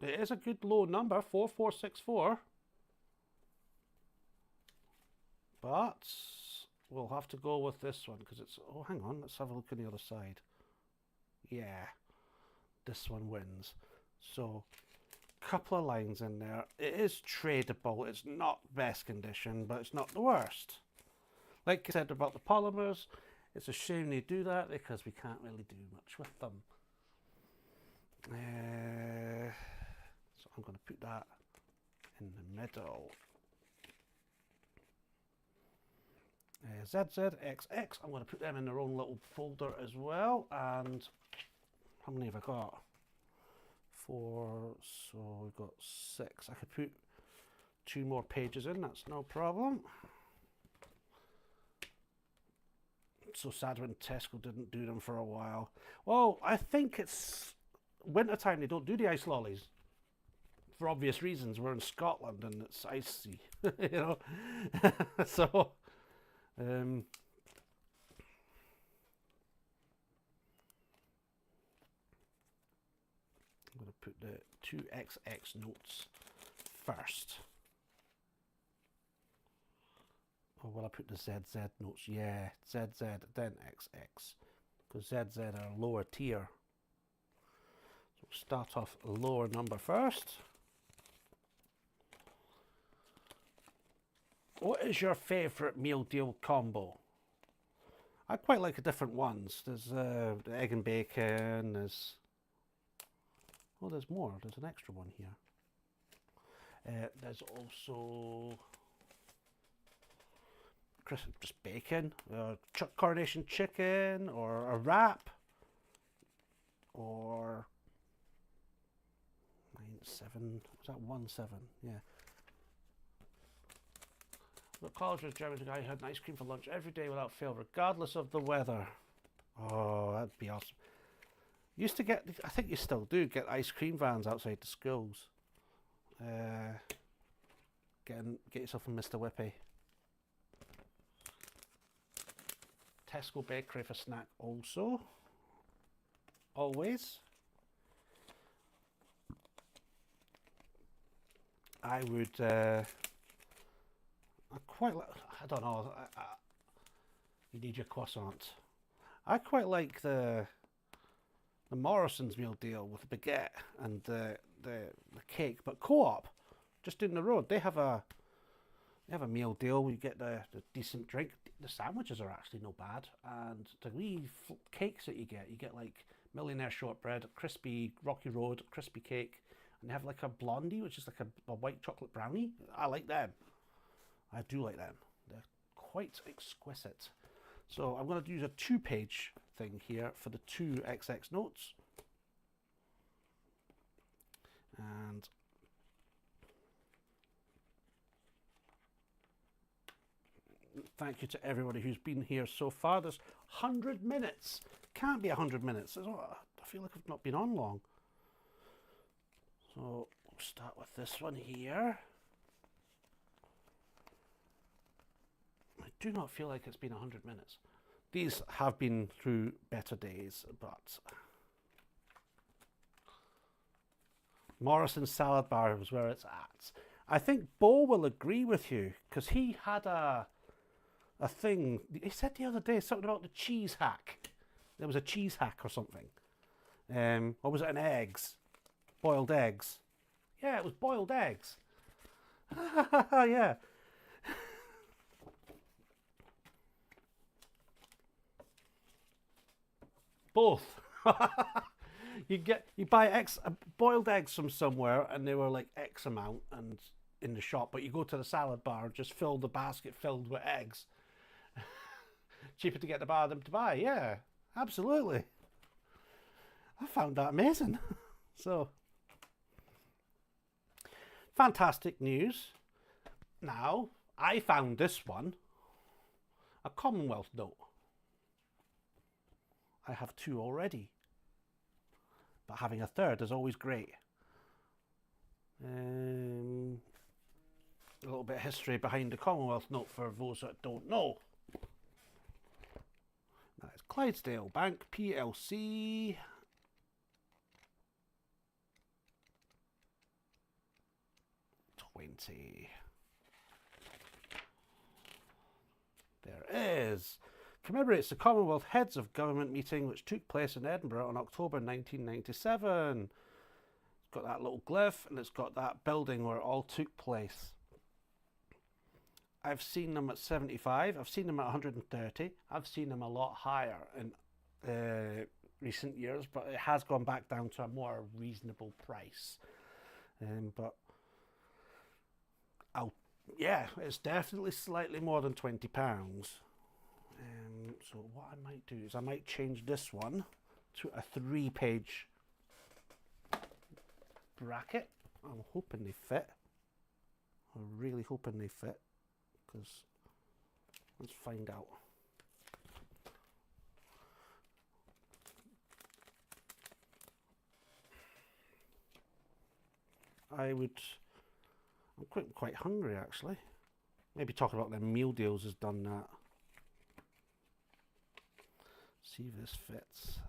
it is a good low number, 4464. But we'll have to go with this one because it's, oh, hang on, let's have a look on the other side. Yeah, this one wins. So, couple of lines in there. It is tradable. It's not best condition, but it's not the worst. Like I said about the polymers, it's a shame they do that because we can't really do much with them. So I'm going to put that in the middle. ZZXX, I'm going to put them in their own little folder as well. And how many have I got? 4, so we've got 6. I could put 2 more pages in, that's no problem. So sad when Tesco didn't do them for a while. Well, I think it's wintertime, they don't do the ice lollies. For obvious reasons, we're in Scotland and it's icy, you know. So, I'm going to put the 2XX notes first. Or will I put the ZZ notes? Yeah, ZZ, then XX. Because ZZ are lower tier. So we'll start off a lower number first. What is your favourite meal deal combo? I quite like the different ones. There's the egg and bacon, there's... Oh, there's more. There's an extra one here. There's also just bacon, coronation chicken, or a wrap, or 9-7. Was that 1-7? Yeah. The college was German guy who had an ice cream for lunch every day without fail, regardless of the weather. Oh, that'd be awesome. Used to get, I think you still do, get ice cream vans outside the schools. Get yourself a Mr. Whippy. Tesco bakery for snack also. Always. I would, I quite like, I don't know, you need your croissant. I quite like the Morrison's meal deal with the baguette and the cake, but Co-op, just down the road, they have a meal deal where you get the decent drink. The sandwiches are actually no bad, and the wee cakes that you get like Millionaire shortbread, crispy Rocky Road, crispy cake, and they have like a blondie, which is like a white chocolate brownie. I like them. I do like them. They're quite exquisite. So I'm going to use a 2-page thing here for the 2XX notes. And thank you to everybody who's been here so far. There's 100 minutes. Can't be 100 minutes. I feel like I've not been on long. So we'll start with this one here. I do not feel like it's been 100 minutes. These have been through better days, but Morrison's salad bar was where it's at. I think Bo will agree with you because he had a thing. He said the other day something about the cheese hack. There was a cheese hack or something. Or was it an eggs? Boiled eggs. Yeah, it was boiled eggs. Yeah. Both. you buy boiled eggs from somewhere, and they were like X amount, and in the shop. But you go to the salad bar, just fill the basket filled with eggs. Cheaper to get the bar of them to buy. Yeah, absolutely. I found that amazing. So, fantastic news. Now, I found this one, a Commonwealth note. I have two already, but having a third is always great. A little bit of history behind the Commonwealth note for those that don't know. That is Clydesdale Bank PLC. There it is. Commemorates the Commonwealth Heads of Government meeting which took place in Edinburgh on October 1997. It's got that little glyph and it's got that building where it all took place. I've seen them at 75, I've seen them at 130, I've seen them a lot higher in recent years, but it has gone back down to a more reasonable price. But yeah, it's definitely slightly more than £20. So what I might do is I might change this one to a 3-page bracket. I'm hoping they fit. I'm really hoping they fit, because let's find out. I'm quite hungry actually. Maybe talking about them meal deals has done that. See if this fits.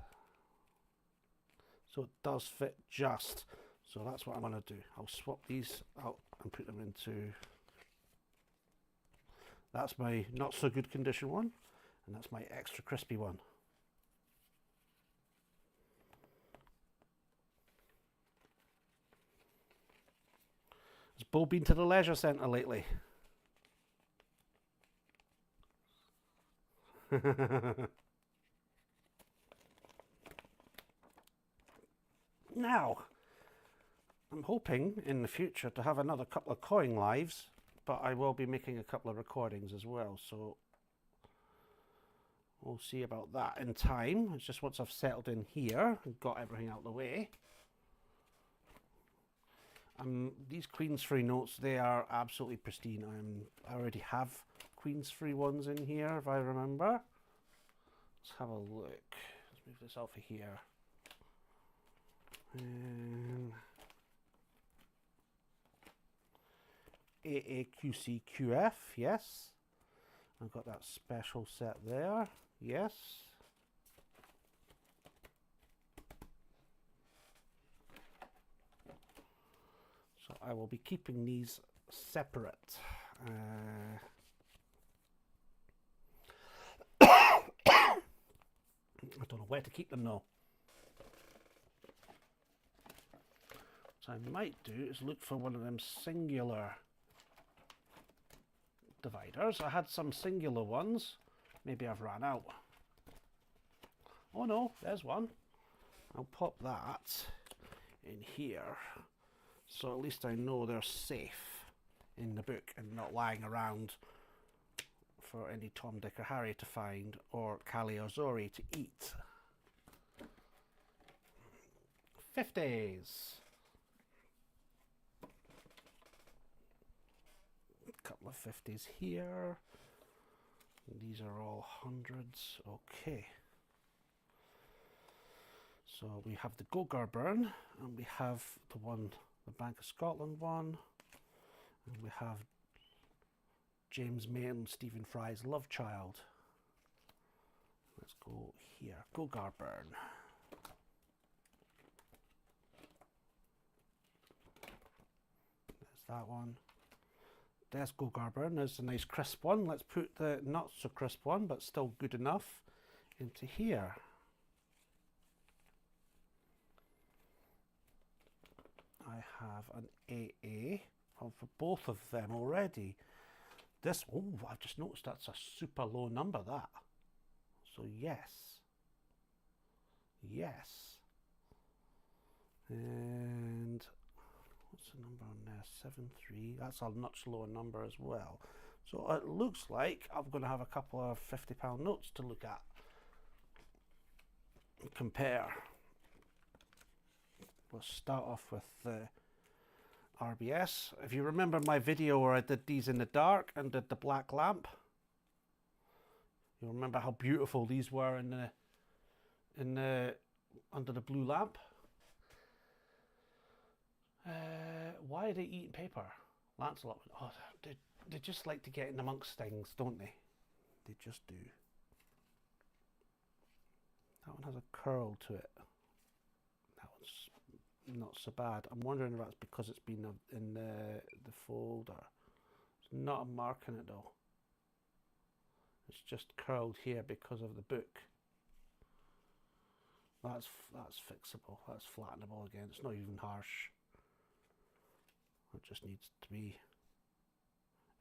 So it does fit just. So that's what I'm going to do. I'll swap these out and put them into. That's my not so good condition one, and that's my extra crispy one. Has Bo been to the leisure centre lately? Now, I'm hoping in the future to have another couple of coin lives, but I will be making a couple of recordings as well, so we'll see about that in time. It's just once I've settled in here and got everything out of the way. These Queensferry notes, they are absolutely pristine. I already have Queensferry ones in here, if I remember. Let's have a look. Let's move this out for here. AAQCQF, yes. I've got that special set there, yes. So I will be keeping these separate. I don't know where to keep them though. What I might do is look for one of them singular dividers. I had some singular ones. Maybe I've run out. Oh no, there's one. I'll pop that in here, so at least I know they're safe in the book and not lying around for any Tom, Dick or Harry to find, or Callie or Zori to eat. 50s. A couple of 50s here. These are all hundreds. Okay. So we have the Gogarburn, and we have the one, the Bank of Scotland one, and we have James May and Stephen Fry's Love Child. Let's go here. Gogarburn. There's that one. There's Gogarburn. There's a nice crisp one. Let's put the not so crisp one, but still good enough, into here. I have an AA for both of them already. This, oh, I've just noticed that's a super low number, that. So yes. Yes. And what's the number on there? 73. That's a much lower number as well. So it looks like I'm going to have a couple of £50 notes to look at and compare. We'll start off with the RBS. If you remember my video where I did these in the dark and did the black lamp, you remember how beautiful these were in the under the blue lamp. Why are they eating paper? Lancelot. Oh, they just like to get in amongst things, don't they? They just do. That one has a curl to it. That one's not so bad. I'm wondering if that's because it's been in the folder. There's not a mark in it though. It's just curled here because of the book. That's fixable. That's flattenable again. It's not even harsh. It just needs to be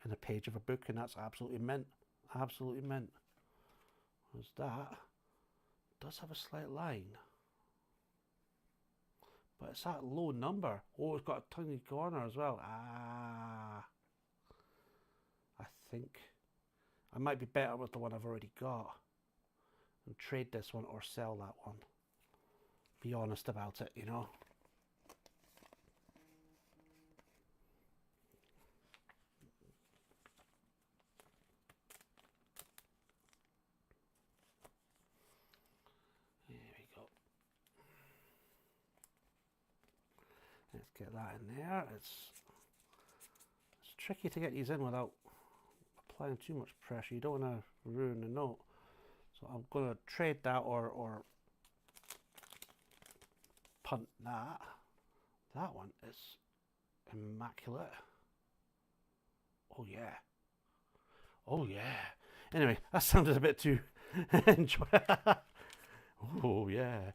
in a page of a book, and that's absolutely mint. Absolutely mint. There's that. It does have a slight line, but it's that low number. Oh, it's got a tiny corner as well. Ah, I think I might be better with the one I've already got and trade this one or sell that one. Be honest about it, you know. There we go. Let's get that in there. It's tricky to get these in without applying too much pressure. You don't want to ruin the note. So I'm going to trade that or punt that. That one is immaculate. Oh yeah. Oh yeah. Anyway, that sounded a bit too enjoyable. Oh yeah.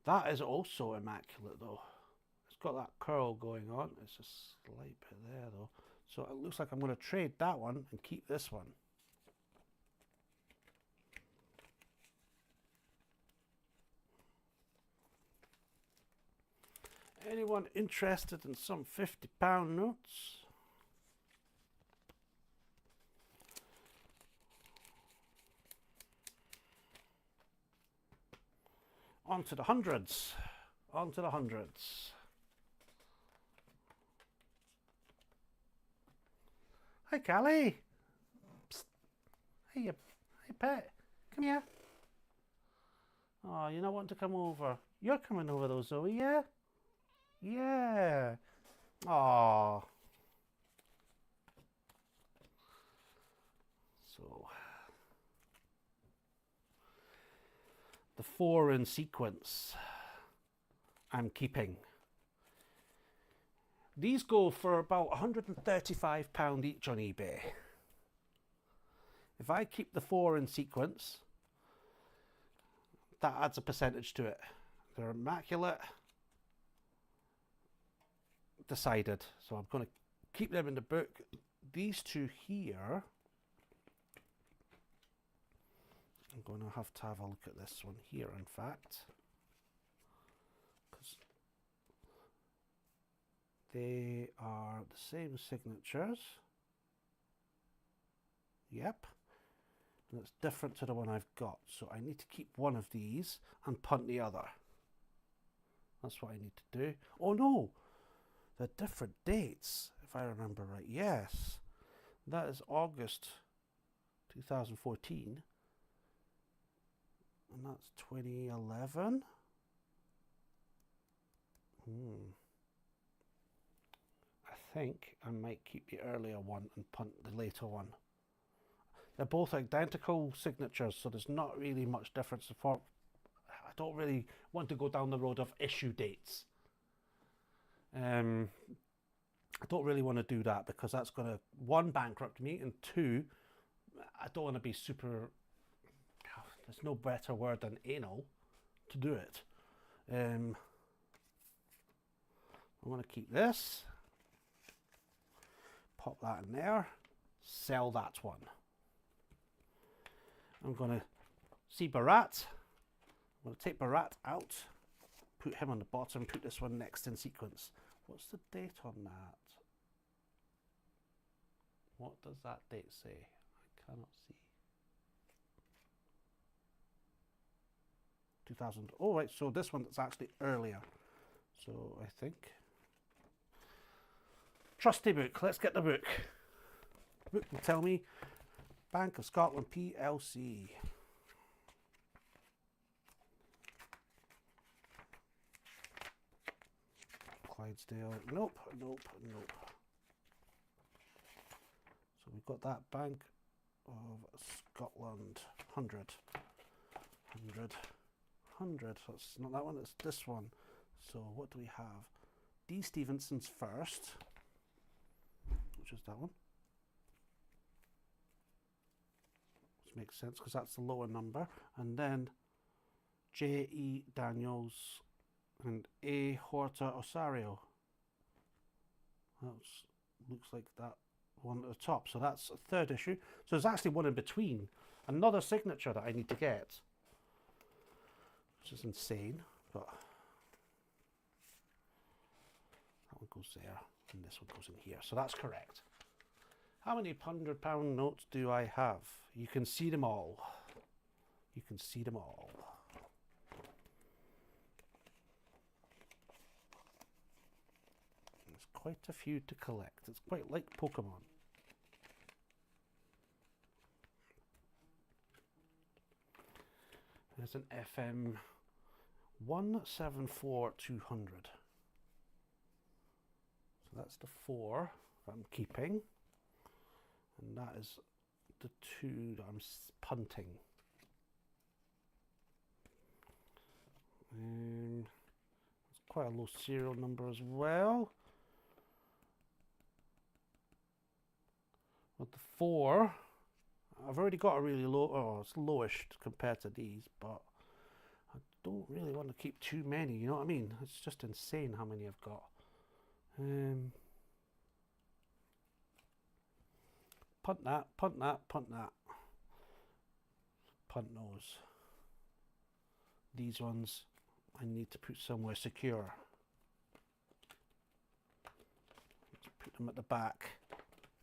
That is also immaculate though. It's got that curl going on. It's a slight bit there though. So it looks like I'm going to trade that one and keep this one. Anyone interested in some £50 notes? On to the hundreds. On to the hundreds. Hi, Callie. Psst. Hey, pet. Come here. Oh, you're not wanting to come over. You're coming over though, Zoe, yeah? Yeah. Oh. So the 4 in sequence I'm keeping. These go for about £135 each on eBay. If I keep the 4 in sequence, that adds a percentage to it. They're immaculate. Decided. So I'm going to keep them in the book. These 2 here, I'm going to have a look at this one here, in fact, because they are the same signatures. Yep. And it's different to the one I've got. So I need to keep one of these and punt the other. That's what I need to do. Oh no! They're different dates, if I remember right. Yes. That is August 2014. And that's 2011. I think I might keep the earlier one and punt the later one. They're both identical signatures, so there's not really much difference. I don't really want to go down the road of issue dates. I don't really want to do that because that's going to, 1, bankrupt me, and 2, I don't want to be super, there's no better word than anal to do it. I'm going to keep this, pop that in there, sell that one. I'm going to see Barat. I'm going to take Barat out, put him on the bottom, put this one next in sequence. What's the date on that? What does that date say? I cannot see. 2000. Oh, right, so this one is actually earlier. So I think. Trusty book. Let's get the book. Book will tell me. Bank of Scotland PLC. Clydesdale. Nope, nope, nope. So we've got that Bank of Scotland. 100. 100. 100. That's not that one, it's this one. So what do we have? D. Stevenson's first, which is that one. Which makes sense because that's the lower number. And then J. E. Daniels and A. Horta Osario. That looks like that one at the top. So that's a third issue. So there's actually one in between. Another signature that I need to get. Which is insane, but that one goes there and this one goes in here. So that's correct. How many £100 notes do I have? You can see them all. You can see them all. There's quite a few to collect. It's quite like Pokemon. There's an FM 174200. So that's the 4 that I'm keeping, and that is the 2 that I'm punting. It's quite a low serial number as well. With the 4, I've already got a really low, oh, it's lowish compared to these, but I don't really want to keep too many, you know what I mean? It's just insane how many I've got. Punt that, punt that, punt that. Punt those. These ones I need to put somewhere secure. Let's put them at the back.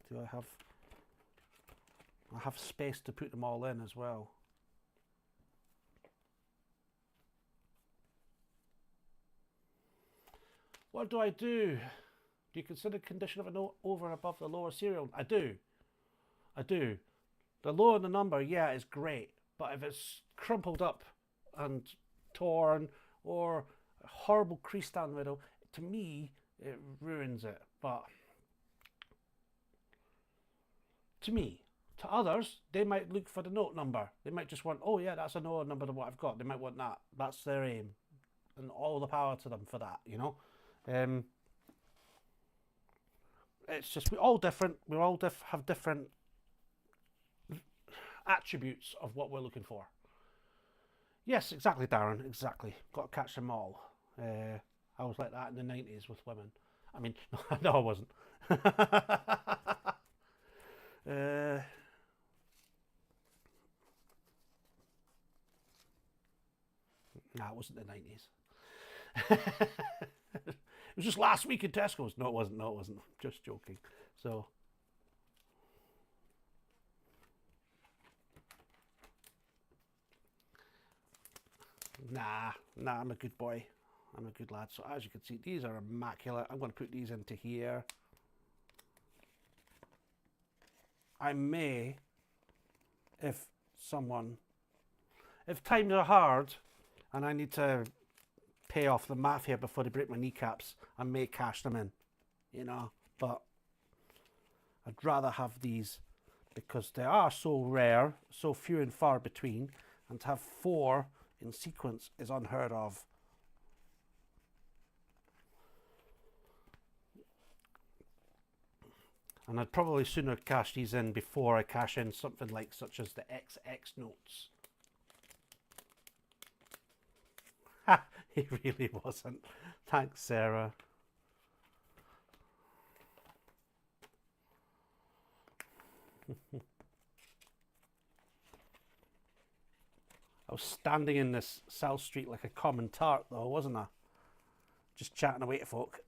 Do I have space to put them all in as well. What do? Do you consider condition of a note over and above the lower serial? I do. I do. The lower the number, yeah, is great. But if it's crumpled up and torn or a horrible crease down the middle, to me, it ruins it. But to me, to others, they might look for the note number. They might just want, oh yeah, that's a lower number than what I've got. They might want that. That's their aim. And all the power to them for that, you know. It's just, we're all different. We all have different attributes of what we're looking for. Yes, exactly, Darren. Exactly. Got to catch them all. I was like that in the 90s with women. I mean, no, I wasn't. No, it wasn't the 90s. It was just last week in Tesco's. No, it wasn't. No, it wasn't. Just joking. So, nah, I'm a good boy. I'm a good lad. So as you can see, these are immaculate. I'm going to put these into here. I may, if times are hard and I need to pay off the mafia before they break my kneecaps, I may cash them in, you know, but I'd rather have these because they are so rare, so few and far between, and to have 4 in sequence is unheard of. And I'd probably sooner cash these in before I cash in something like such as the XX notes. Ha! He really wasn't. Thanks, Sarah. I was standing in this South Street like a common tart though, wasn't I? just chatting away to folk.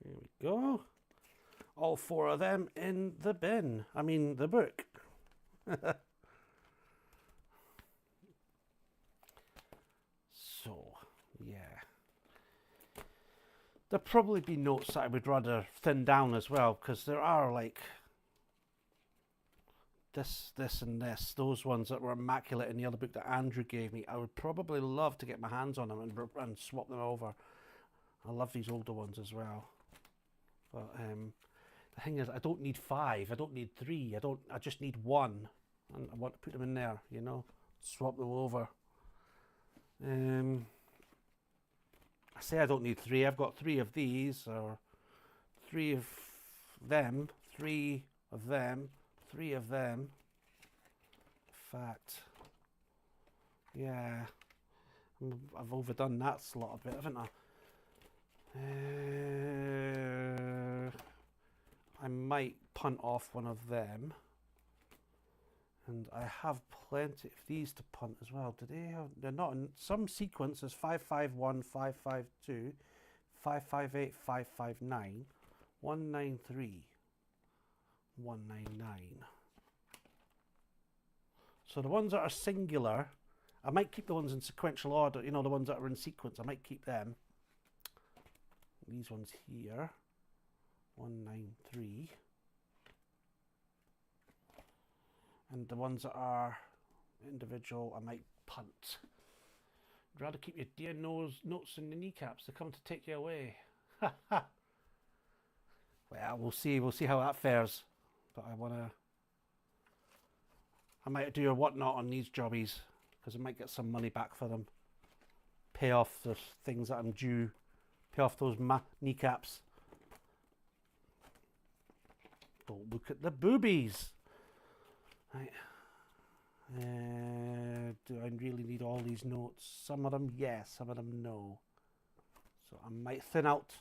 There we go. All 4 of them in the bin. I mean, the book. So, yeah. There'll probably be notes that I would rather thin down as well, because there are like this, and this. Those ones that were immaculate in the other book that Andrew gave me. I would probably love to get my hands on them and swap them over. I love these older ones as well. But the thing is, I don't need 5. I don't need 3. I just need 1, and I want to put them in there. You know, swap them over. I say I don't need 3. I've got 3 of these, or 3 of them, 3 of them, 3 of them. In fact, yeah, I've overdone that slot a bit, haven't I? I might punt off one of them. And I have plenty of these to punt as well. Do they have, they're not in some sequences: 551, 552, 558, 559, 193, 199. So the ones that are singular, I might keep the ones in sequential order. You know, the ones that are in sequence, I might keep them. These ones here, 193. And the ones that are individual, I might punt. I'd rather keep your dear notes in the kneecaps. They come to take you away. Well, we'll see. We'll see how that fares. But I might do a whatnot on these jobbies, because I might get some money back for them. Pay off the things that I'm due. Pay off those kneecaps. Don't look at the boobies. Right. Do I really need all these notes? Some of them yes, some of them no. So I might thin out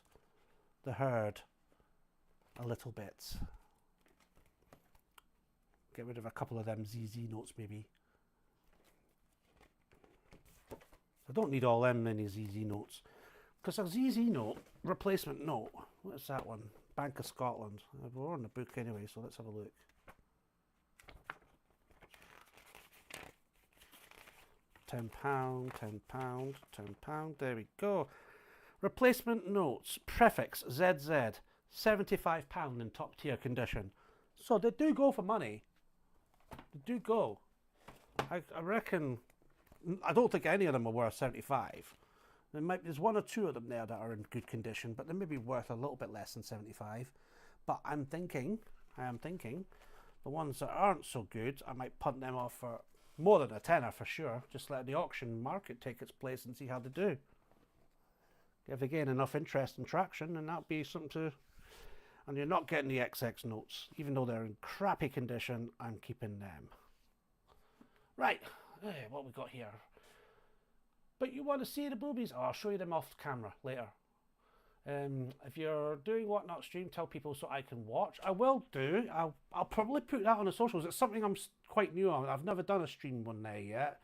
the herd a little bit. Get rid of a couple of them ZZ notes maybe. I don't need all them many ZZ notes, because a ZZ note, replacement note, what is that one? Bank of Scotland. We're on the book anyway, so let's have a look. £10, £10, £10. There we go. Replacement notes, prefix ZZ, £75 in top tier condition. So they do go for money. They do go. I reckon. I don't think any of them are worth 75. There's 1 or 2 of them there that are in good condition, but they may be worth a little bit less than 75. But I am thinking, the ones that aren't so good, I might punt them off for more than a tenner for sure. Just let the auction market take its place and see how they do. If they gain enough interest and traction, then that'll be something to. And you're not getting the XX notes, even though they're in crappy condition. I'm keeping them. Right, what we got here? But you want to see the boobies? Oh, I'll show you them off camera later. If you're doing Whatnot stream, tell people so I can watch. I will do. I'll probably put that on the socials. It's something I'm quite new on. I've never done a stream one day yet.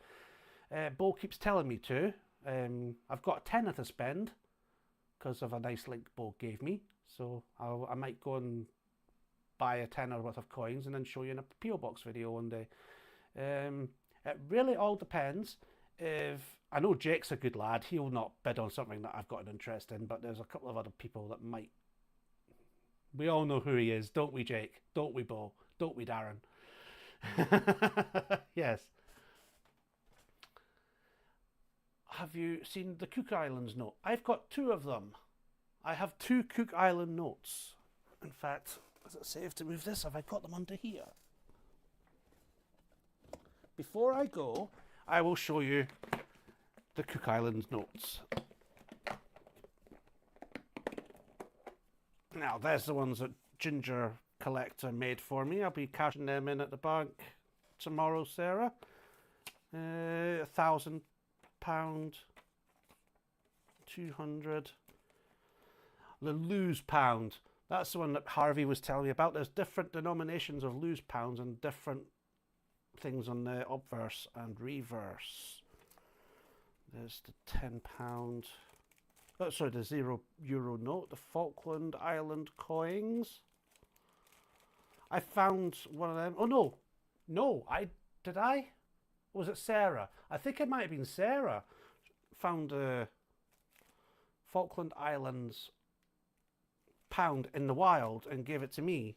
Bo keeps telling me to. I've got a tenner to spend because of a nice link Bo gave me. So I might go and buy a tenner worth of coins and then show you in a PO box video one day. It really all depends. If I know Jake's a good lad, he'll not bid on something that I've got an interest in, but there's a couple of other people that might. We all know who he is, don't we, Jake? Don't we, Bo? Don't we, Darren? Yes. Have you seen the Cook Islands note? I've got 2 of them. I have 2 Cook Island notes. In fact, is it safe to move this? Have I got them under here? Before I go, I will show you the Cook Islands notes. Now, there's the ones that Ginger Collector made for me. I'll be cashing them in at the bank tomorrow, Sarah. £1,000, 200. The lose pound. That's the one that Harvey was telling me about. There's different denominations of lose pounds and different things on the obverse and reverse. There's the £10. Oh, sorry, the €0 note, the Falkland Island coins. I found one of them. Oh no, did I? Or was it Sarah? I think it might have been Sarah. Found a Falkland Islands pound in the wild and gave it to me.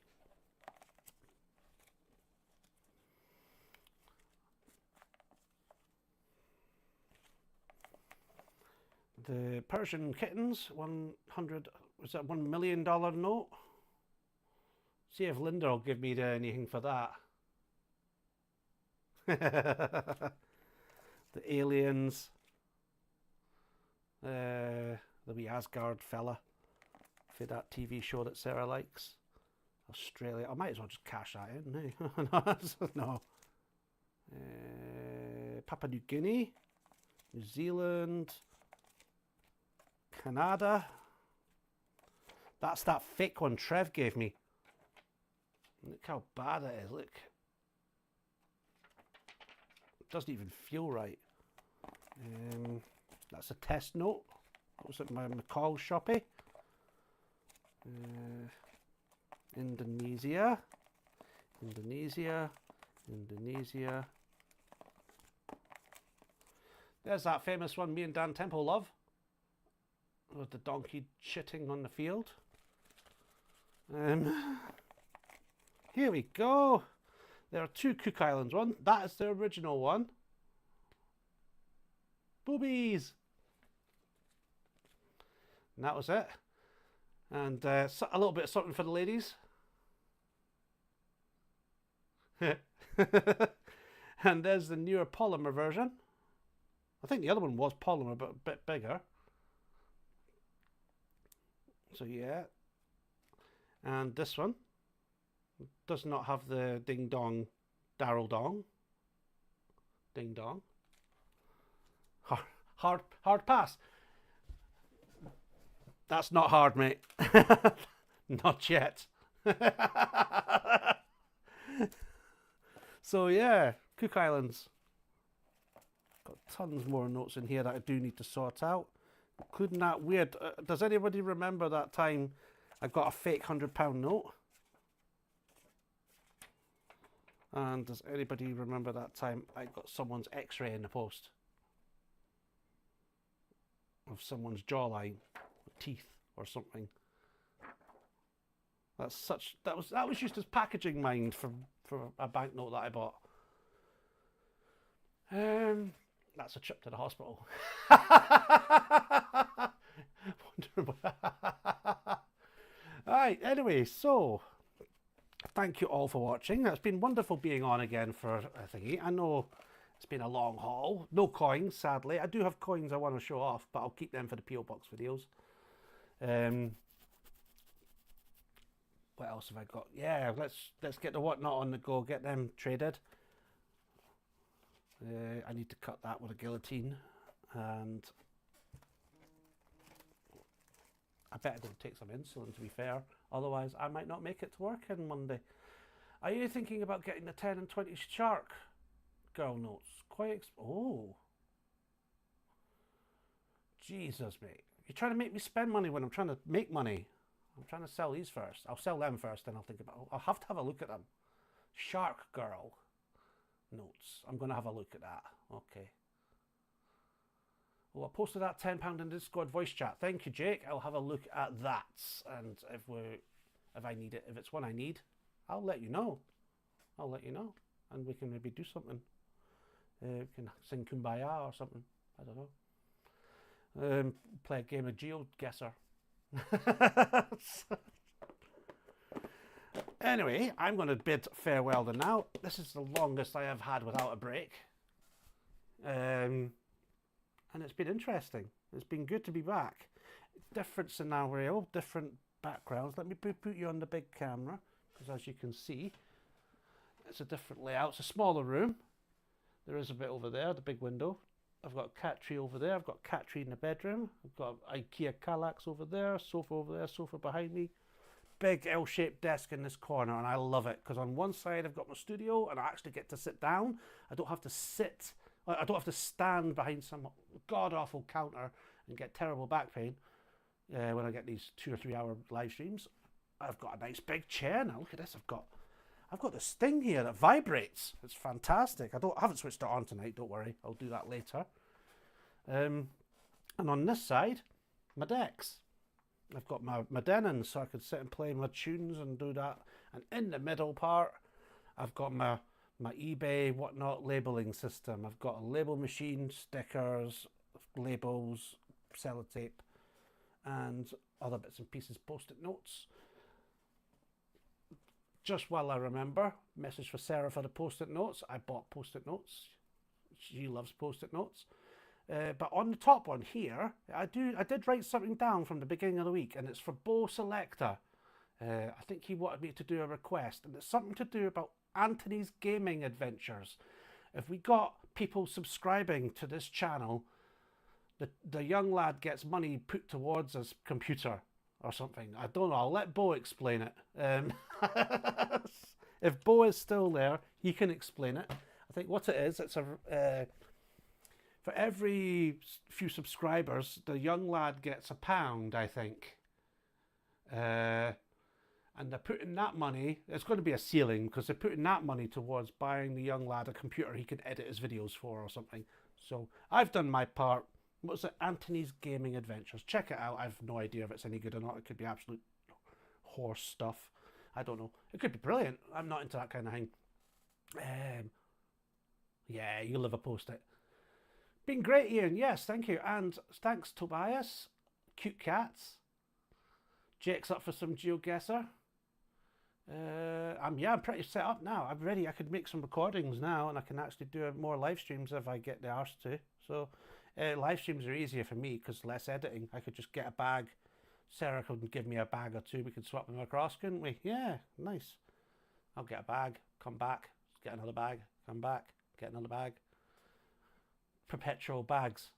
The Persian kittens, 100, was that $1 million note? See if Linda will give me anything for that. The aliens. The wee Asgard fella. For that TV show that Sarah likes. Australia. I might as well just cash that in. Eh? No. Papua New Guinea. New Zealand. Canada. That's that fake one Trev gave me. Look how bad it is. Look. It doesn't even feel right. That's a test note. What's it, my McCall shoppy? Indonesia. There's that famous one me and Dan Temple love. With the donkey shitting on the field. Here we go. There are two Cook Islands. One, that is the original one. Boobies. And that was it. And a little bit of something for the ladies. And there's the newer polymer version. I think the other one was polymer, but a bit bigger. So yeah. And this one does not have the ding dong, Daryl dong. Ding dong. Hard pass. That's not hard, mate. Not yet. So yeah, Cook Islands. Got tons more notes in here that I do need to sort out. Including that weird... does anybody remember that time I got a fake £100 note? And does anybody remember that time I got someone's x-ray in the post? Of someone's jawline, teeth or something. That's such... That was used as packaging mind for a banknote that I bought. That's a trip to the hospital. Alright, anyway, so thank you all for watching. It's been wonderful being on again for a thingy. I know it's been a long haul. No coins, sadly. I do have coins I want to show off, but I'll keep them for the PO Box videos. What else have I got? Yeah, let's get the whatnot on the go, get them traded. I need to cut that with a guillotine, and I bet it'll take some insulin, to be fair. Otherwise, I might not make it to work on Monday. Are you thinking about getting the 10 and 20 shark girl notes? Oh. Jesus, mate. You're trying to make me spend money when I'm trying to make money. I'm trying to sell these first. I'll sell them first, then I'll think about it. I'll have to have a look at them. Shark girl notes. I'm going to have a look at that. Okay. Well, I posted that £10 in Discord voice chat. Thank you, Jake. I'll have a look at that. And if I need it, if it's one I need, I'll let you know. I'll let you know. And we can maybe do something. We can sing Kumbaya or something. I don't know. Play a game of GeoGuessr. Anyway, I'm going to bid farewell to now. This is the longest I have had without a break. And it's been interesting. It's been good to be back. Different scenario, different backgrounds. Let me put you on the big camera, because as you can see, it's a different layout. It's a smaller room. There is a bit over there, the big window. I've got a cat tree over there. I've got a cat tree in the bedroom. I've got IKEA Kallax over there, sofa behind me. big L-shaped desk in this corner, and I love it because on one side I've got my studio and I actually get to sit down. I don't have to sit, I don't have to stand behind some god-awful counter and get terrible back pain when I get these 2 or 3 hour live streams. I've got a nice big chair now. Look at this. I've got this thing here that vibrates. It's fantastic. I haven't switched it on tonight. Don't worry. I'll do that later. And on this side, my decks. I've got my Denons, so I could sit and play my tunes and do that. And in the middle part, I've got my eBay whatnot labeling system. I've got a label machine, stickers, labels, sellotape, and other bits and pieces, post-it notes. Just while I remember, message for Sarah for the post-it notes. I bought post-it notes. She loves post-it notes. But on the top one here, I did write something down from the beginning of the week, and it's for Bo Selector. I think he wanted me to do a request, and it's something to do about Anthony's gaming adventures. If we got people subscribing to this channel, the young lad gets money put towards his computer or something. I don't know. I'll let Bo explain it. If Bo is still there, he can explain it. I think what it is, it's a for every few subscribers, the young lad gets £1, I think. And they're putting that money, it's going to be a ceiling, because they're putting that money towards buying the young lad a computer he can edit his videos for or something. So I've done my part. What's it? Anthony's Gaming Adventures. Check it out. I've no idea if it's any good or not. It could be absolute horse stuff. I don't know. It could be brilliant. I'm not into that kind of thing. Yeah, you'll live a post-it. Been great, Ian. Yes, thank you. And thanks, Tobias. Cute cats. Jake's up for some GeoGuessr. I'm pretty set up now. I'm ready. I could make some recordings now, and I can actually do more live streams if I get the arse to. So live streams are easier for me because less editing. I could just get a bag. Sarah could give me a bag or two. We could swap them across, couldn't we? Yeah, nice. I'll get a bag, come back, get another bag, come back, get another bag. Perpetual bags.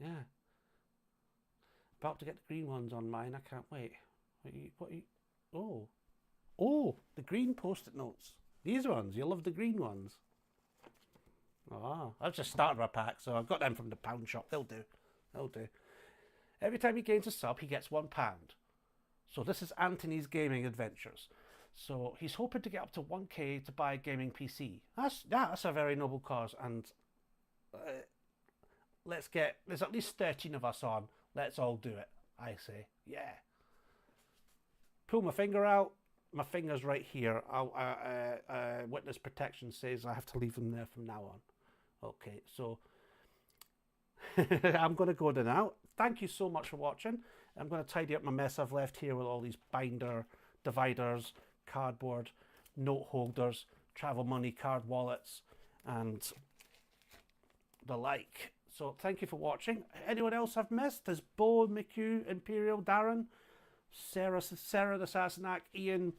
Yeah. About to get the green ones on mine. I can't wait. What are you? Oh, the green post-it notes. These ones. You'll love the green ones. Oh, I've just started my pack, so I've got them from the pound shop. They'll do. Every time he gains a sub, he gets £1. So this is Anthony's Gaming Adventures. So he's hoping to get up to 1k to buy a gaming PC. That's a very noble cause, and there's at least 13 of us on. Let's all do it, I say. Yeah. Pull my finger out. My finger's right here. Witness protection says I have to leave them there from now on. Okay, so I'm going to go there now. Thank you so much for watching. I'm going to tidy up my mess I've left here with all these binder, dividers, cardboard, note holders, travel money, card wallets, and the like. So thank you for watching. Anyone else I've missed? There's Bo, McHugh, Imperial, Darren, Sarah the Sassenach, Ian,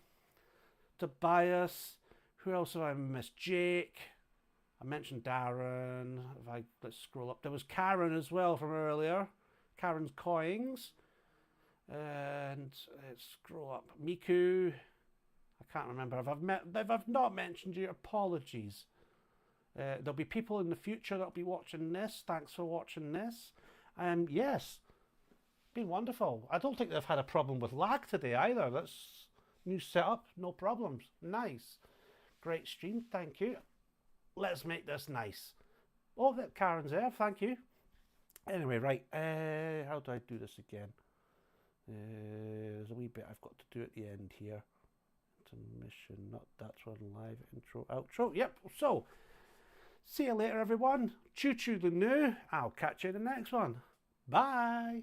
Tobias. Who else have I missed? Jake. I mentioned Darren. Let's scroll up. There was Karen as well from earlier. Karen's Coins. And let's scroll up. Miku. I can't remember. If I've not mentioned you, apologies. There'll be people in the future that'll be watching this. Thanks for watching this. Yes, been wonderful. I don't think they've had a problem with lag today either. That's new setup, no problems. Nice. Great stream, thank you. Let's make this nice. Oh, that Karen's there, thank you. Anyway, right, how do I do this again? There's a wee bit I've got to do at the end here. Intermission, not that one, live, intro, outro. Yep, so, see you later, everyone. Choo-choo the new. I'll catch you in the next one. Bye.